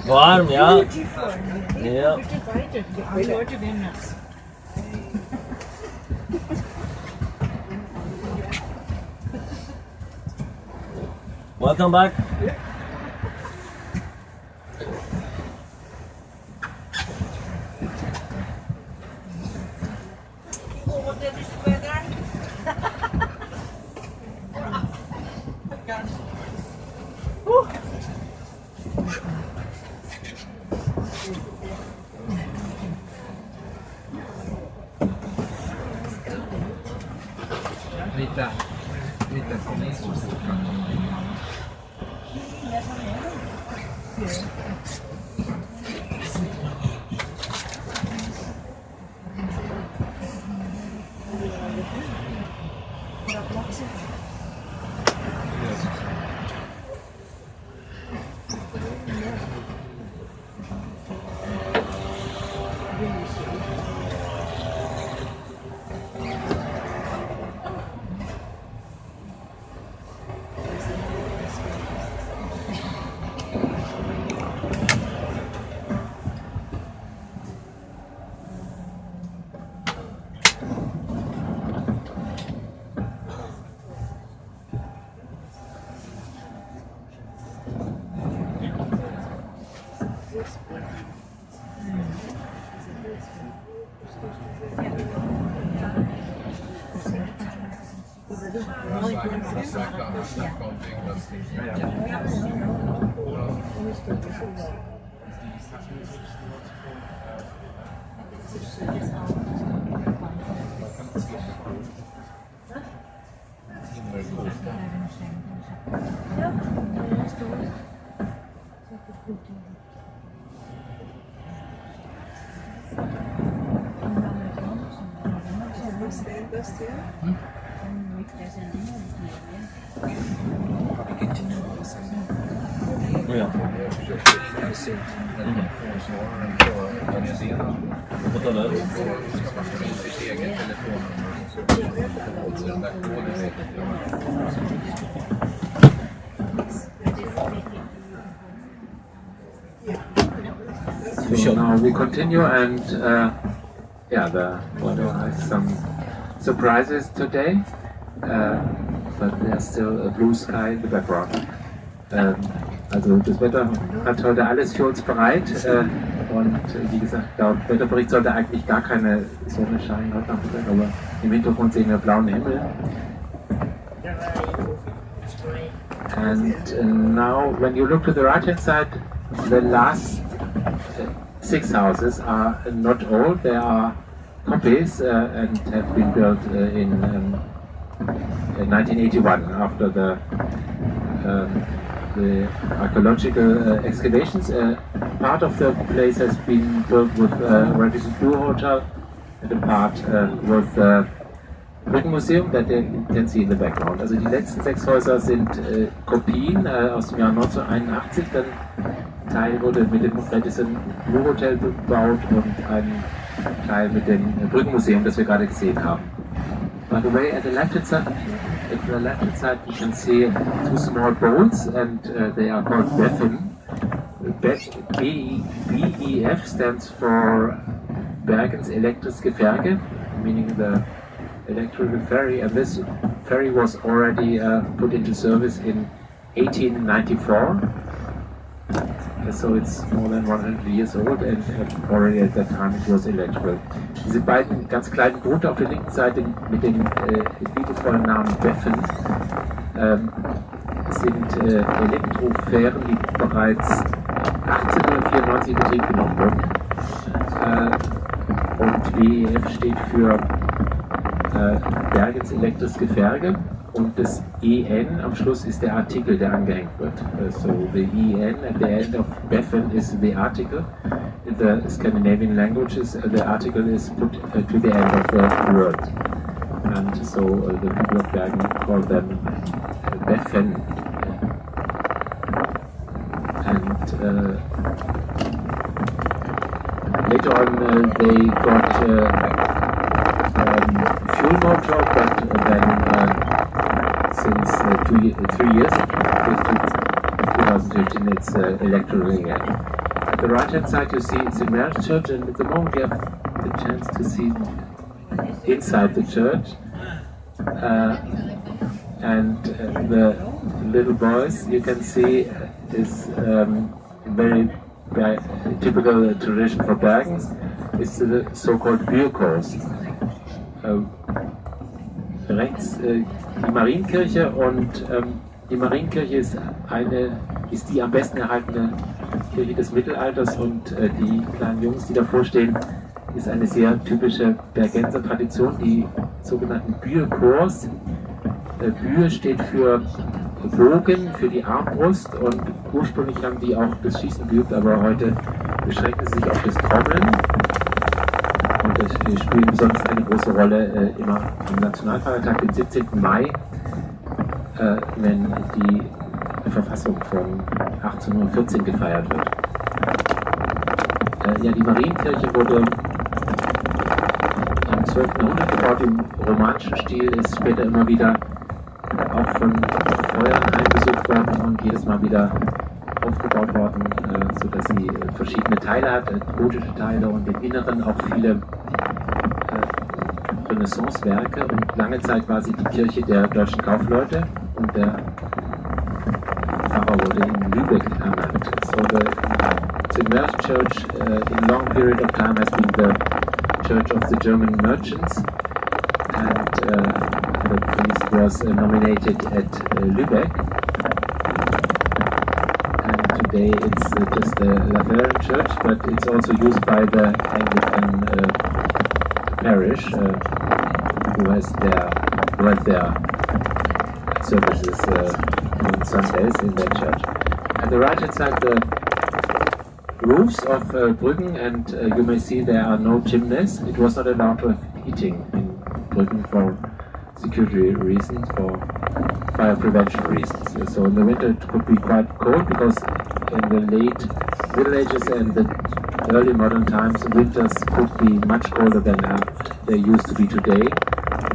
Warm, ja. Ja. Welcome back. Lite snacka om Ja. På toalett. So now we continue, and yeah, there are some surprises today, but there's still a blue sky in the background. Also das Wetter hat heute alles für uns bereit, und wie gesagt, laut Wetterbericht sollte eigentlich gar keine Sonne scheinen heute Nachmittag, aber im Hintergrund sehen wir blauen Himmel. And now when you look to the right hand side, the last 6 houses are not old, they are copies and have been built in 1981 after the archaeological excavations. Part of the place has been built with Radisson Blu Hotel, and a part with the Brückenmuseum that you can see in the background. Also die letzten 6 Häuser sind Kopien aus dem Jahr 1981. Dann Teil wurde mit dem Radisson Blu Hotel gebaut und ein Teil mit dem Brückenmuseum, das wir gerade gesehen haben. By the way, at the left hand side, you can see 2 small boats, and they are called BEFN. BEF stands for Bergens elektrische Ferge, meaning the electrical ferry, and this ferry was already put into service in 1894. So it's more than 100 years old, and already at that time it was electrical. Diese beiden ganz kleinen Boote auf der linken Seite mit dem liebevollen Namen BEFN sind Elektrofähren, die bereits 1894 in Betrieb genommen wurden. Und BEF steht für Bergens elektrische Ferge, und das EN am Schluss ist der Artikel, der angehängt wird. So the EN at the end of BEFN is the article. In the Scandinavian languages, the article is put to the end of the word. And so the people of Bergen call them BEFN. and later on they got fuel motor, but then since 3 years, 2015, it's electrical again. At the right hand side you see it's a marriage church, and at the moment you have the chance to see inside the church. And the little boys you can see is very typical tradition for Bergen. It's the so-called Bierkurs. Rechts die Marienkirche, und die Marienkirche ist die am besten erhaltene Kirche des Mittelalters, und die kleinen Jungs, die davor stehen, ist eine sehr typische Bergenser Tradition, die sogenannten Bierkurs. Bühr steht für Bogen, für die Armbrust, und ursprünglich haben die auch das Schießen geübt, aber heute beschränken sie sich auf das Trommeln. Und das spielt sonst eine große Rolle immer am Nationalfeiertag, den 17. Mai, wenn die Verfassung von 1814 gefeiert wird. Ja, die Marienkirche wurde im 12. Jahrhundert gebaut, im romanischen Stil, ist später immer wieder auch von Feuern heimgesucht worden und jedes Mal wieder aufgebaut worden, sodass sie verschiedene Teile hat, gotische Teile, und im Inneren auch viele Renaissance-Werke, und lange Zeit war sie die Kirche der deutschen Kaufleute, und der Pfarrer wurde in Lübeck ernannt. So the Merchant Church in long period of time has been the church of the German merchants, and the priest was nominated at Lübeck, and today it's just a Lutheran church, but it's also used by the Anglican parish, who have their services on Sundays in their church. At the right hand side, the roofs of Brüggen, and you may see there are no chimneys. It was not allowed to have heating in Brüggen for security reasons, for fire prevention reasons. So in the winter it could be quite cold, because in the late Middle Ages and the early modern times, winters could be much colder than they used to be today.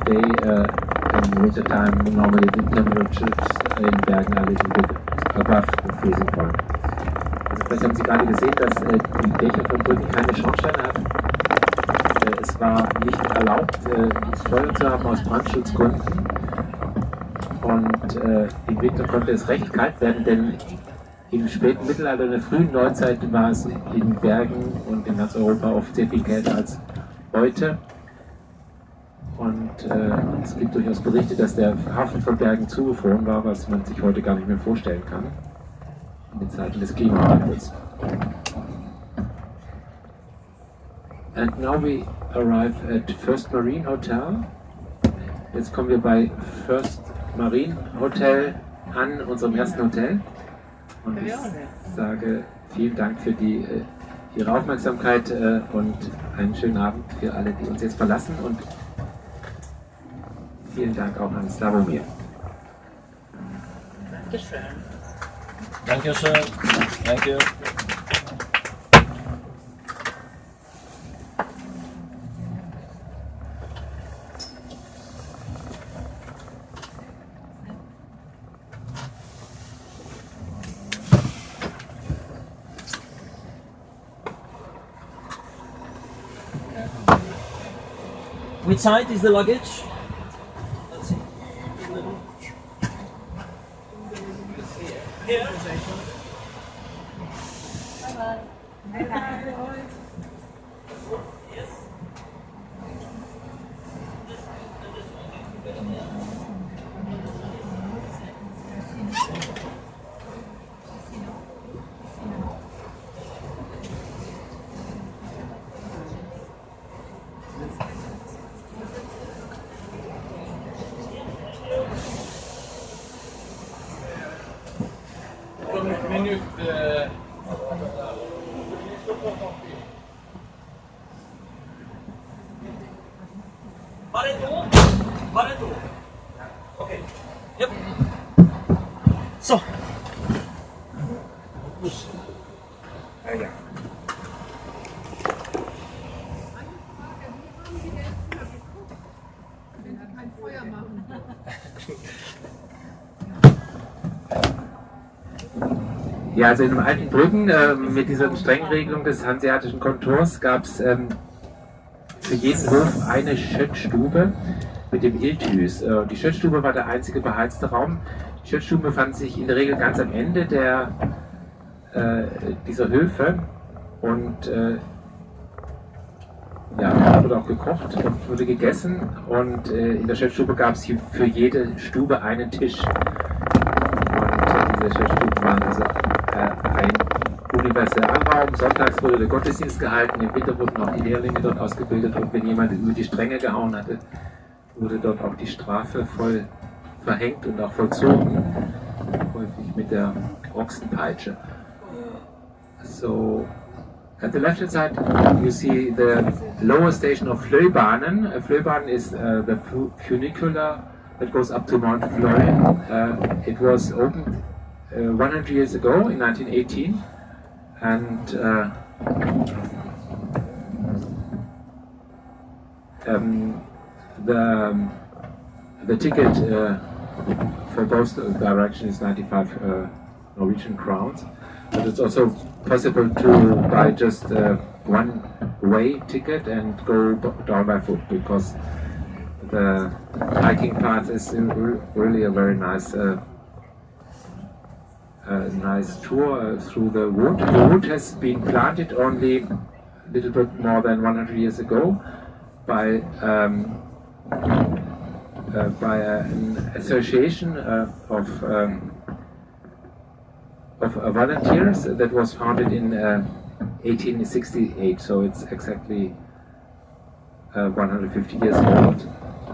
Today, in winter time, normally the temperatures in Bergen are a little bit above the freezing point. Also vielleicht haben Sie gerade gesehen, dass die Dächer von Brüggen keine Schornsteine hatten. Es war nicht erlaubt, Feuer zu haben aus Brandschutzgründen. Und im Winter konnte es recht kalt werden, denn im späten Mittelalter, in der frühen Neuzeit, war es in Bergen und in ganz Europa oft sehr viel kälter als heute. Und es gibt durchaus Berichte, dass der Hafen von Bergen zugefroren war, was man sich heute gar nicht mehr vorstellen kann, in den Zeiten des Klimawandels. And now we arrive at First Marine Hotel. Jetzt kommen wir bei First Marine Hotel an, unserem ersten Hotel. Und ich sage vielen Dank für Ihre Aufmerksamkeit und einen schönen Abend für alle, die uns jetzt verlassen. Und vielen Dank auch an Slavomir. Dankeschön. Dankeschön. Danke. Which side is the luggage? Let's see. Here. Yes. Minut. Barretto. Okay. Yep. So. Opus. Ah ja. Wenn sie kein Feuer machen. Ja, also in den alten Brücken mit dieser strengen Regelung des hanseatischen Kontors gab es für jeden Hof eine Schöttstube mit dem Ilthus. Die Schöttstube war der einzige beheizte Raum. Die Schöttstube befand sich in der Regel ganz am Ende dieser Höfe und ja, wurde auch gekocht und wurde gegessen und in der Schöttstube gab es für jede Stube einen Tisch. Und diese Schöttstuben waren also ein universeller Raum. Sonntags wurde der Gottesdienst gehalten, im Winter wurden auch die Lehrlinge dort ausgebildet und wenn jemand über die Stränge gehauen hatte, wurde dort auch die Strafe voll verhängt und auch vollzogen, häufig mit der Ochsenpeitsche. So, at the left hand side you see the lower station of Flöhbahnen. Flöhbahnen is the funicular that goes up to Mount Florian. It was opened 100 years ago in 1918 and the ticket for both directions is 95 Norwegian crowns, but it's also possible to buy just one-way ticket and go down by foot because the hiking path is really a very nice nice tour through the wood. The wood has been planted only a little bit more than 100 years ago by an association of volunteers that was founded in 1868. So it's exactly 150 years old,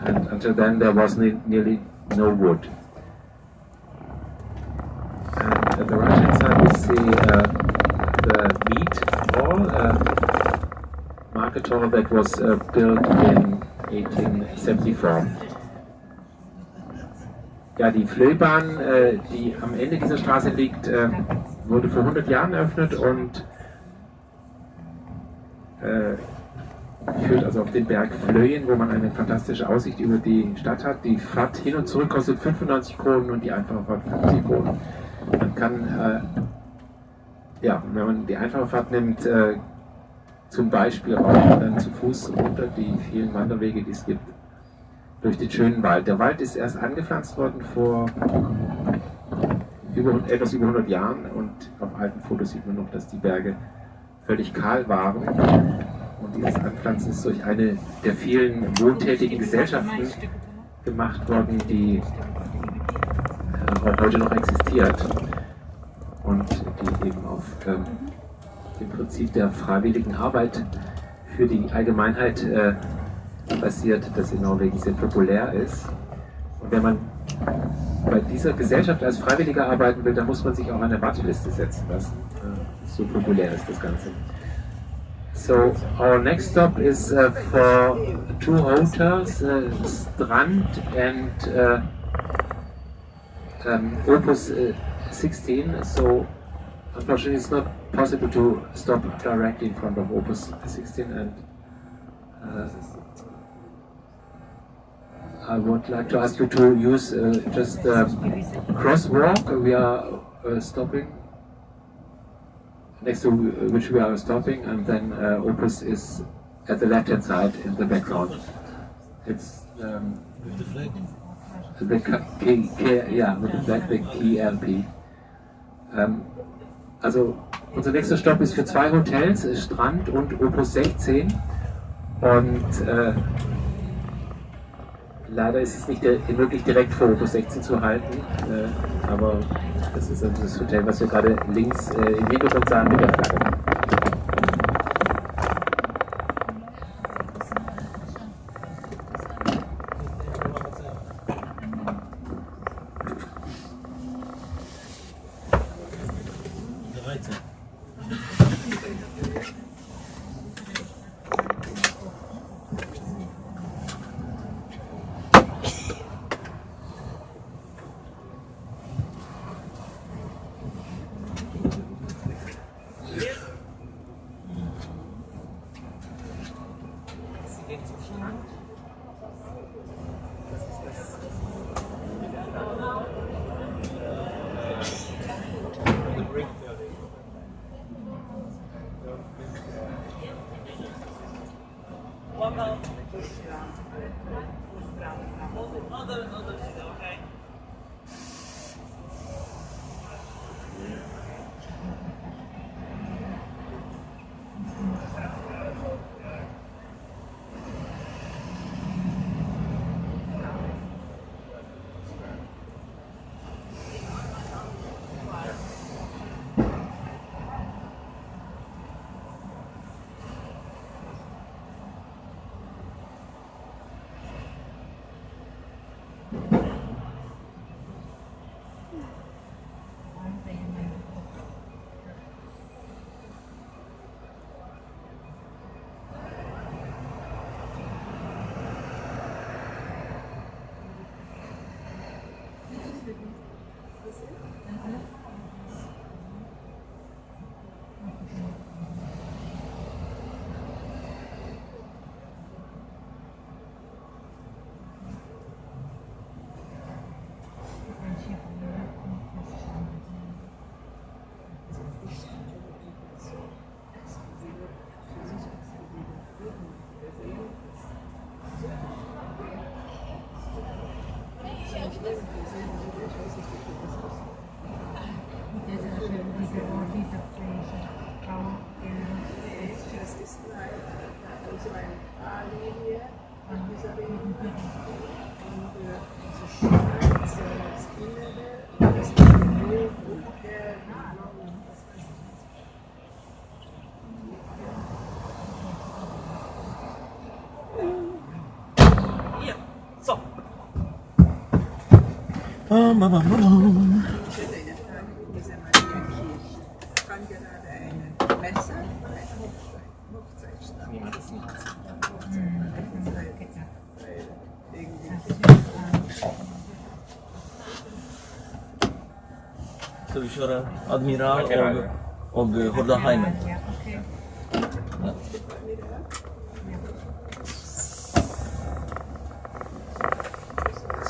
and until then there was nearly no wood. And at the right hand side we see the meat hall, market hall that was built in 1874. Ja, die Flöhbahn, die am Ende dieser Straße liegt, wurde vor 100 Jahren eröffnet und führt also auf den Berg Flöyen, wo man eine fantastische Aussicht über die Stadt hat. Die Fahrt hin und zurück kostet 95 Kronen und die einfache Fahrt 50 Kronen. Man kann, ja, wenn man die einfache Fahrt nimmt, zum Beispiel auch dann zu Fuß runter die vielen Wanderwege, die es gibt, durch den schönen Wald. Der Wald ist erst angepflanzt worden vor etwas über 100 Jahren und auf alten Fotos sieht man noch, dass die Berge völlig kahl waren. Und dieses Anpflanzen ist durch eine der vielen wohltätigen Gesellschaften gemacht worden, die auch heute noch existiert und die eben auf dem Prinzip der freiwilligen Arbeit für die Allgemeinheit basiert, das in Norwegen sehr populär ist. Und wenn man bei dieser Gesellschaft als Freiwilliger arbeiten will, dann muss man sich auch eine Warteliste setzen lassen. So populär ist das Ganze. So, our next stop is for two hotels, Strand and Opus 16. So, unfortunately, it's not possible to stop directly in front of Opus 16, and I would like to ask you to use just crosswalk. We are stopping next to which we are stopping, and then Opus is at the left-hand side in the background. It's With the flag? with the flag, the KLP. Also unser nächster Stopp ist für zwei Hotels, Strand und Opus 16. Und leider ist es nicht möglich, direkt vor Opus 16 zu halten, aber das ist also das Hotel, was wir gerade links im Hintergrund sahen mit der Flagge. Ja, so. Diese Mariakirche. Kann gerade eine Messe, eine Hochzeit statt. Niemand ist nicht. Så vi kör Admiral och Horda Heimen.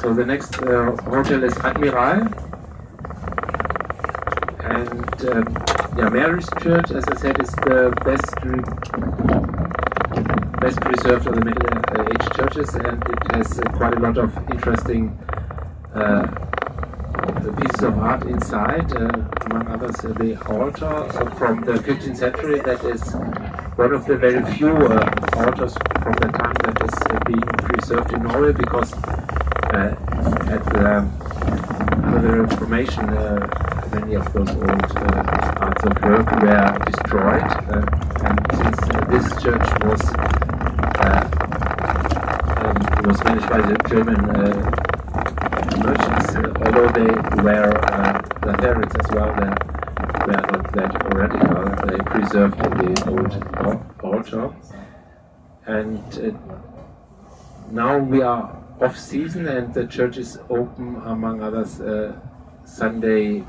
So the next hotel is Admiral, and Mary's Church, as I said, is the best preserved of the Middle Age churches, and it has quite a lot of interesting pieces of art inside. Among others, the altar from the 15th century. That is one of the very few altars from that time that is being preserved in Norway, because under the Reformation, many of those old arts of work were destroyed, and since this church was managed by the German merchants, although they were Lutherans as well, they were not that radical. They preserved the old altar, and now we are off season, and the church is open, among others, Sunday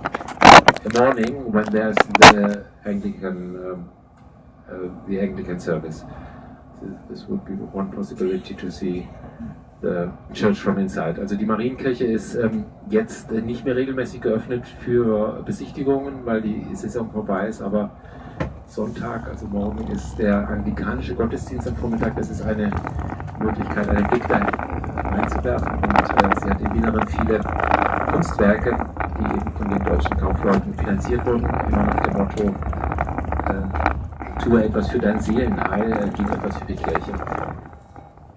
morning when there's the Anglican service. So this would be one possibility to see the church from inside. Also die Marienkirche ist jetzt nicht mehr regelmäßig geöffnet für Besichtigungen, weil die Saison vorbei ist, aber Sonntag, also morgen, ist der anglikanische Gottesdienst am Vormittag. Das ist eine Möglichkeit, einen Blick da reinzuwerfen, und sie hat im Inneren viele Kunstwerke, die eben von den deutschen Kaufleuten finanziert wurden, immer nach dem Motto, tue etwas für dein Seelenheil, gib etwas für die Kirche.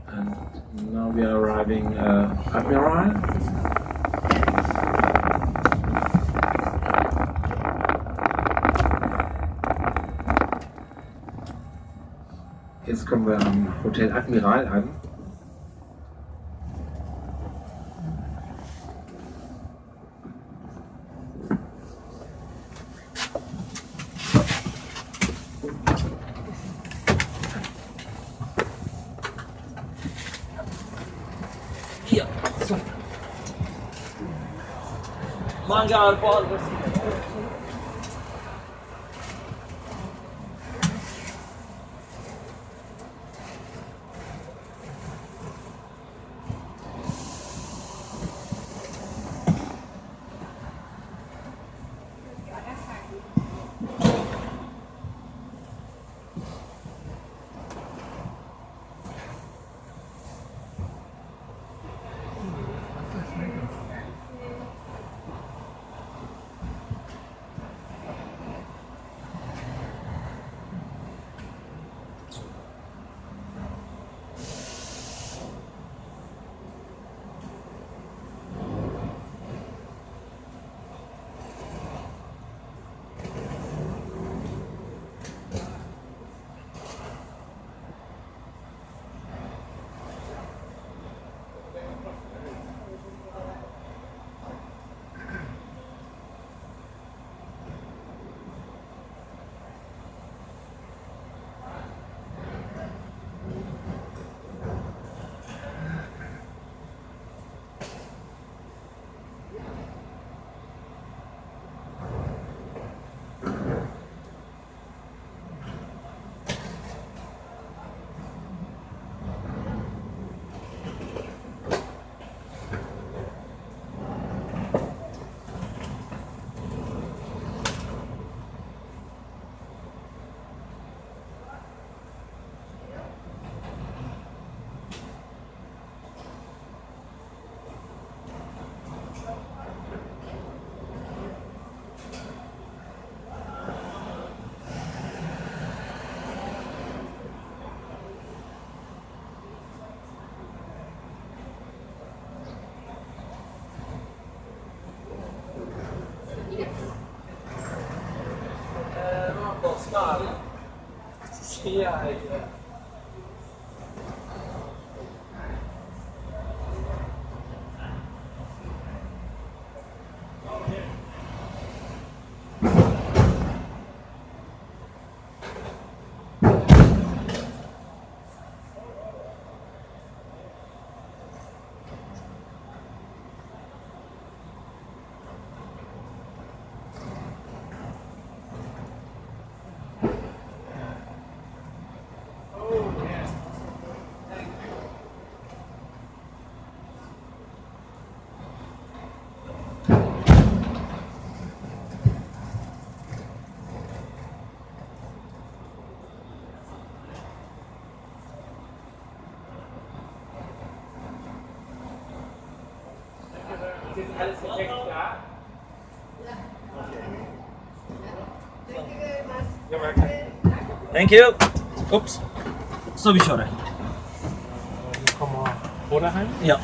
And now we are arriving Admiral. Jetzt kommen wir am Hotel Admiral an. Ja, så. Mangar på andra sidan. snarare. Se här. Ist alles Gepäck da? Ja, danke. Thank you! Oops! Så vi kör det. Nu kommer Roderheim. Ja.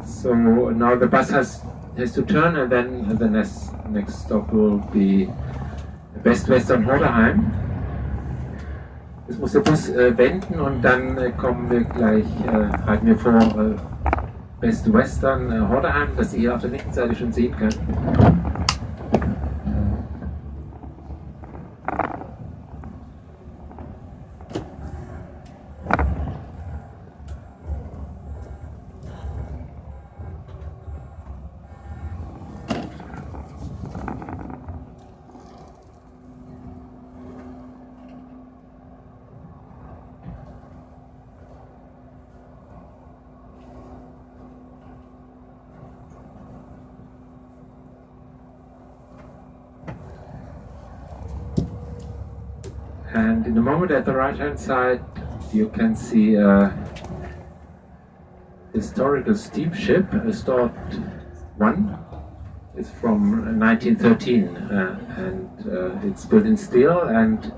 So now the bus has to turn, and then the next stop will be Best Western Horderheim. Jetzt muss der Bus wenden und dann kommen wir gleich, halten wir vor, Best Western Horderheim, das ihr auf der linken Seite schon sehen könnt. And in a moment at the right hand side you can see a historical steamship, Stort 1. It's from 1913 and it's built in steel, and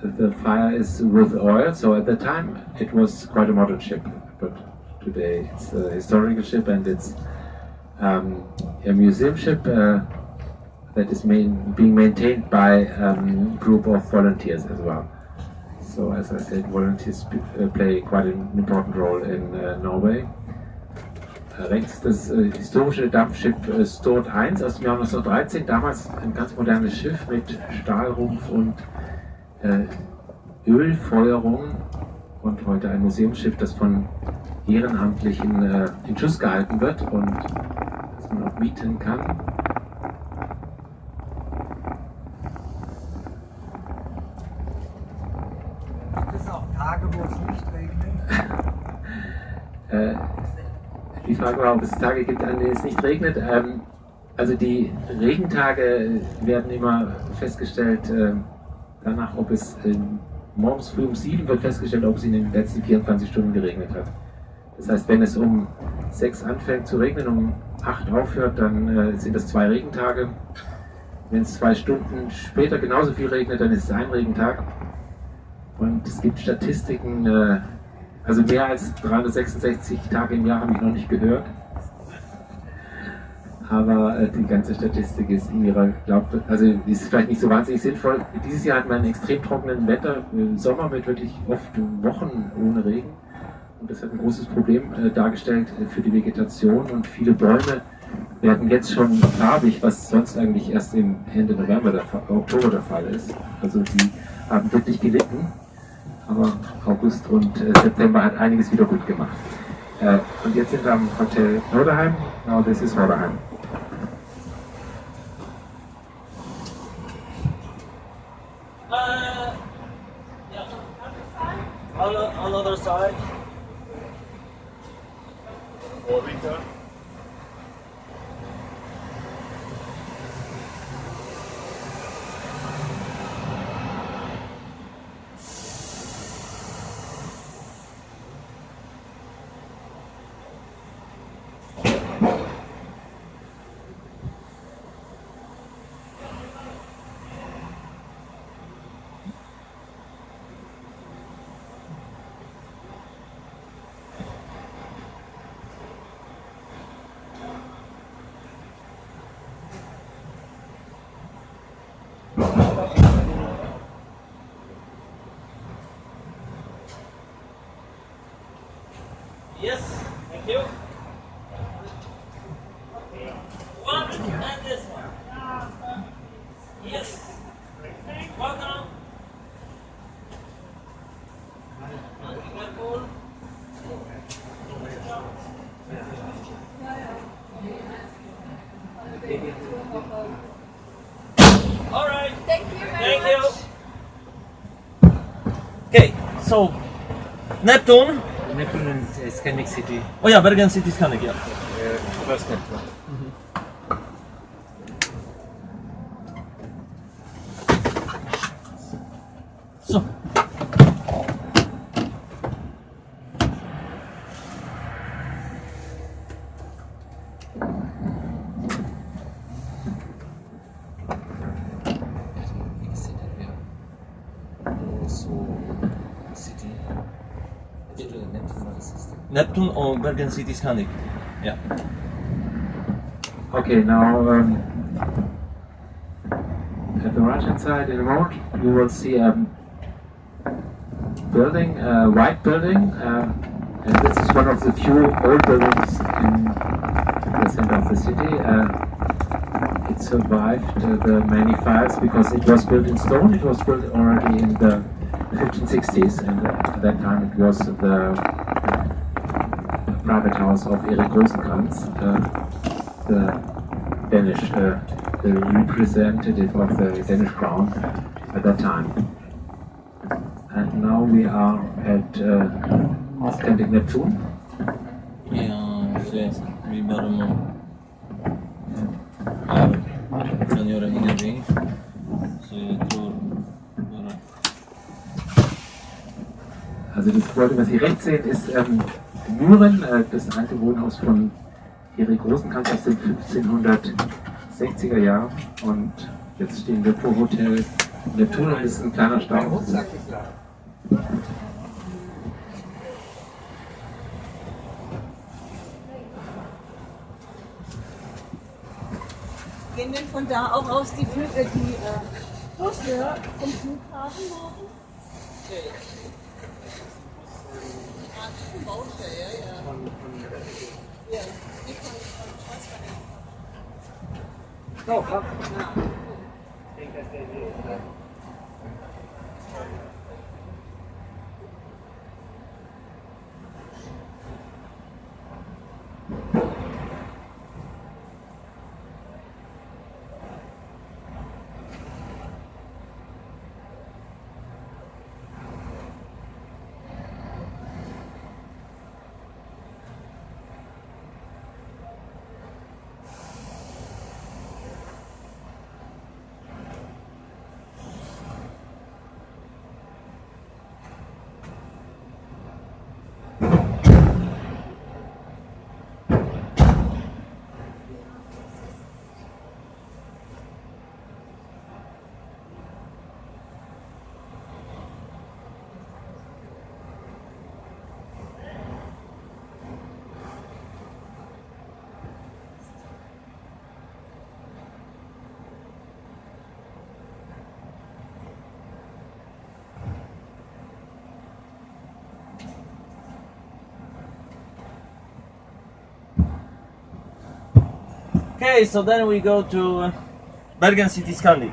the fire is with oil, so at the time it was quite a modern ship, but today it's a historical ship, and it's a museum ship that is being maintained by a group of volunteers as well. So as I said, volunteers play quite an important role in Norway. Rechts das historische Dampfschiff Stort 1 aus dem Jahr 1913, damals ein ganz modernes Schiff mit Stahlrumpf und Ölfeuerung, und heute ein Museumsschiff, das von Ehrenamtlichen in Schuss gehalten wird und das man auch mieten kann. Gibt es auch Tage, wo es nicht regnet? Die Frage war, ob es Tage gibt, an denen es nicht regnet. Also die Regentage werden immer festgestellt danach, ob es morgens früh um 7 wird festgestellt, ob es in den letzten 24 Stunden geregnet hat. Das heißt, wenn es um 6 anfängt zu regnen, um 8 aufhört, dann sind das 2 Regentage. Wenn es 2 Stunden später genauso viel regnet, dann ist es ein Regentag. Und es gibt Statistiken, also mehr als 366 Tage im Jahr habe ich noch nicht gehört. Aber die ganze Statistik ist in ihrer also ist vielleicht nicht so wahnsinnig sinnvoll. Dieses Jahr hatten wir einen extrem trockenen Wetter, Sommer mit wirklich oft Wochen ohne Regen. Und das hat ein großes Problem dargestellt für die Vegetation, und viele Bäume werden jetzt schon farbig, was sonst eigentlich erst im Ende Oktober der Fall ist. Also die haben wirklich gelitten. Aber August und September hat einiges wieder gut gemacht. Und jetzt sind wir am Hotel Roderheim. Now this is Roderheim. On the other side. Vorviker. Thank you. One and this one. Yes. Welcome. Careful. All right. Thank you very Thank much. you. Okay, so Neptune. Neptune and Scandic City. Oh ja, Bergen City Scandic, ja. First Neptune. So. City. Neptune, was ist das? Neptune und Bergen City Scandic. Ja. Okay, now at the right hand side in the road you will see a building, a white building, and this is one of the few old buildings in the center of the city. It survived the many fires because it was built in stone. It was built already in the 1560s, and at that time it was the private house of Erik Rosenkrantz, the Danish, the representative of the Danish crown at that time. And now we are at Scandic Neptune. Ja, så vi bara må... Jag kan göra ingenting. Så jag tror bara... Also das Gebäude, was Sie rechts sehen, ist Müren, das alte Wohnhaus von Erik Rosenkrantz aus den 1560er Jahren. Und jetzt stehen wir vor Hotel Neptune und das ist ein kleiner Stau. Gehen denn von da auch aus die Busse zum Flughafen morgen? Oh, krass. Okay, so then we go to Bergen City Scandic.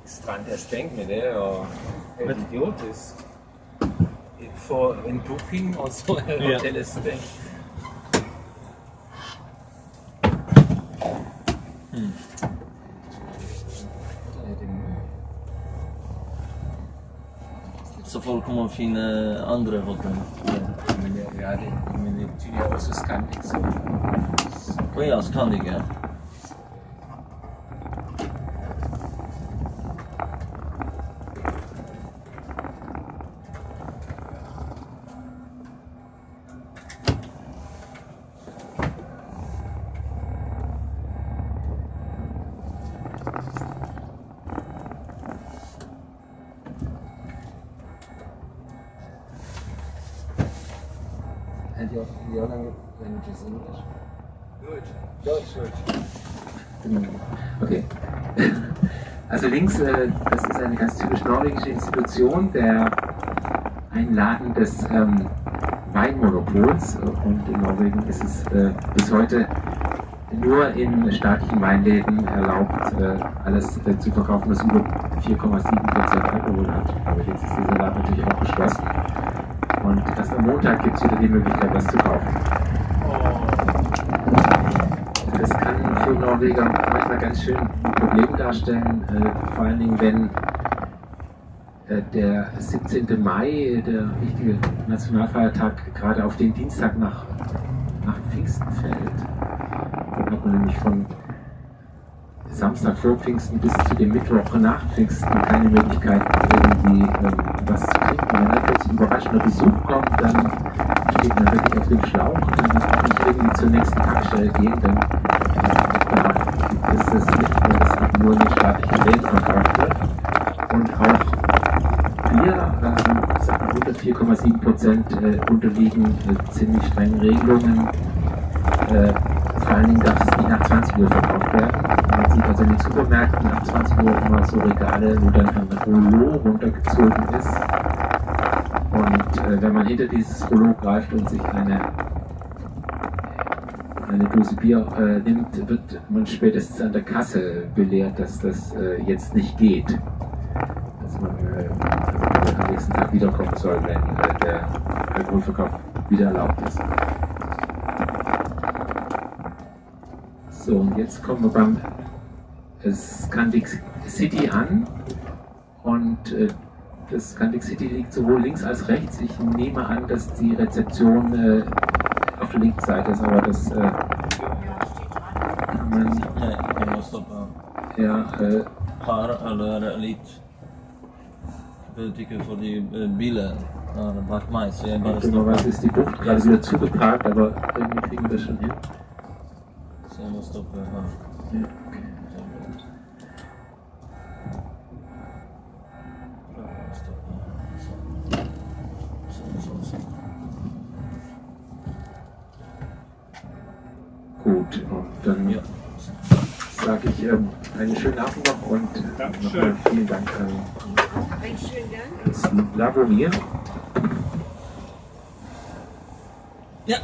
Strand stängt med det og helt idiotisk. For en booking og så er hotellet stengt. så folk kommer finne andre hotell. Men ja, det betyder ja også Scandic. Så Og ja, Scandic, ja. and your language is English. Deutsch. Okay. Also links, das ist eine ganz typisch norwegische Institution, ein Laden des Weinmonopols, und in Norwegen ist es bis heute nur in staatlichen Weinläden erlaubt, alles zu verkaufen, was über 4,7% Alkohol hat. Aber jetzt ist dieser Laden natürlich auch geschlossen. Und erst am Montag gibt es wieder die Möglichkeit, was zu kaufen. Das kann für Norweger manchmal ganz schön ein Problem darstellen, vor allen Dingen, wenn der 17. Mai, der wichtige Nationalfeiertag, gerade auf den Dienstag nach Pfingsten fällt. Dann hat man nämlich von Samstag vor Pfingsten bis zu dem Mittwoch nach Pfingsten keine Möglichkeit, irgendwie was zu trinken. Wenn dann plötzlich ein überraschender Besuch kommt, dann steht man wirklich auf dem Schlauch, dann kann nicht irgendwie zur nächsten Tankstelle gehen, dann ist das nicht mehr, das nur in den staatlichen Läden verkauft wird. Und auch Bier, unter 4,7% unterliegen ziemlich strengen Regelungen. Vor allen Dingen darf es nicht nach 20 Uhr verkauft werden. Man sieht also in den Supermärkten nach 20 Uhr immer so Regale, wo dann ein Rollo runtergezogen ist. Und wenn man hinter dieses Rollo greift und sich eine Dose Bier nimmt, wird man spätestens an der Kasse belehrt, dass das jetzt nicht geht. Dass man am nächsten Tag wiederkommen soll, wenn der Alkoholverkauf wieder erlaubt ist. So, und jetzt kommen wir beim Scandic City an. Und das Scandic City liegt sowohl links als rechts. Ich nehme an, dass die Rezeption auf der linken Seite ist, aber das kann man. Nej, jag måste stoppa. Ja, Här eller lite. Jag tycker för de bilar har varit mig, så jag bara dummerweise stoppar. ist die Bucht gerade wieder zugeparkt, aber irgendwie kriegen wir das schon hin. Så jag måste stoppa här. Ja, okay. Gut, und dann sage ich einen schönen Abend noch und nochmal vielen Dank an Slavomir. Ja.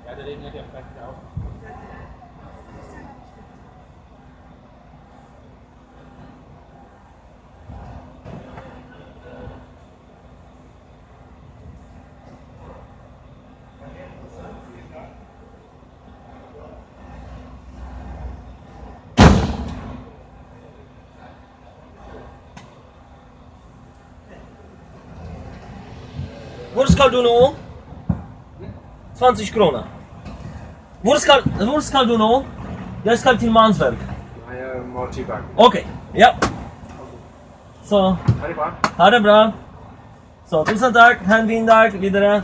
Ja, der regnet ja vielleicht auch. Hvor skal du nå? 20 kroner. Hvor skal du nå? Jeg skal til Mannsverk. Naja, Mortibak. Ok, ja. Så, Ha det bra. ha det bra. Så, tusen takk. Ha en fin dag videre.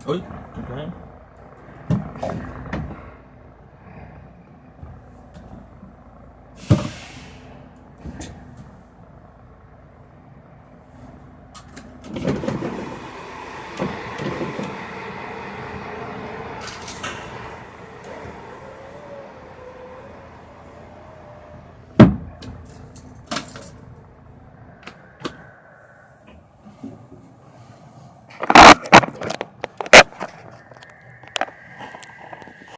Oi. Ok.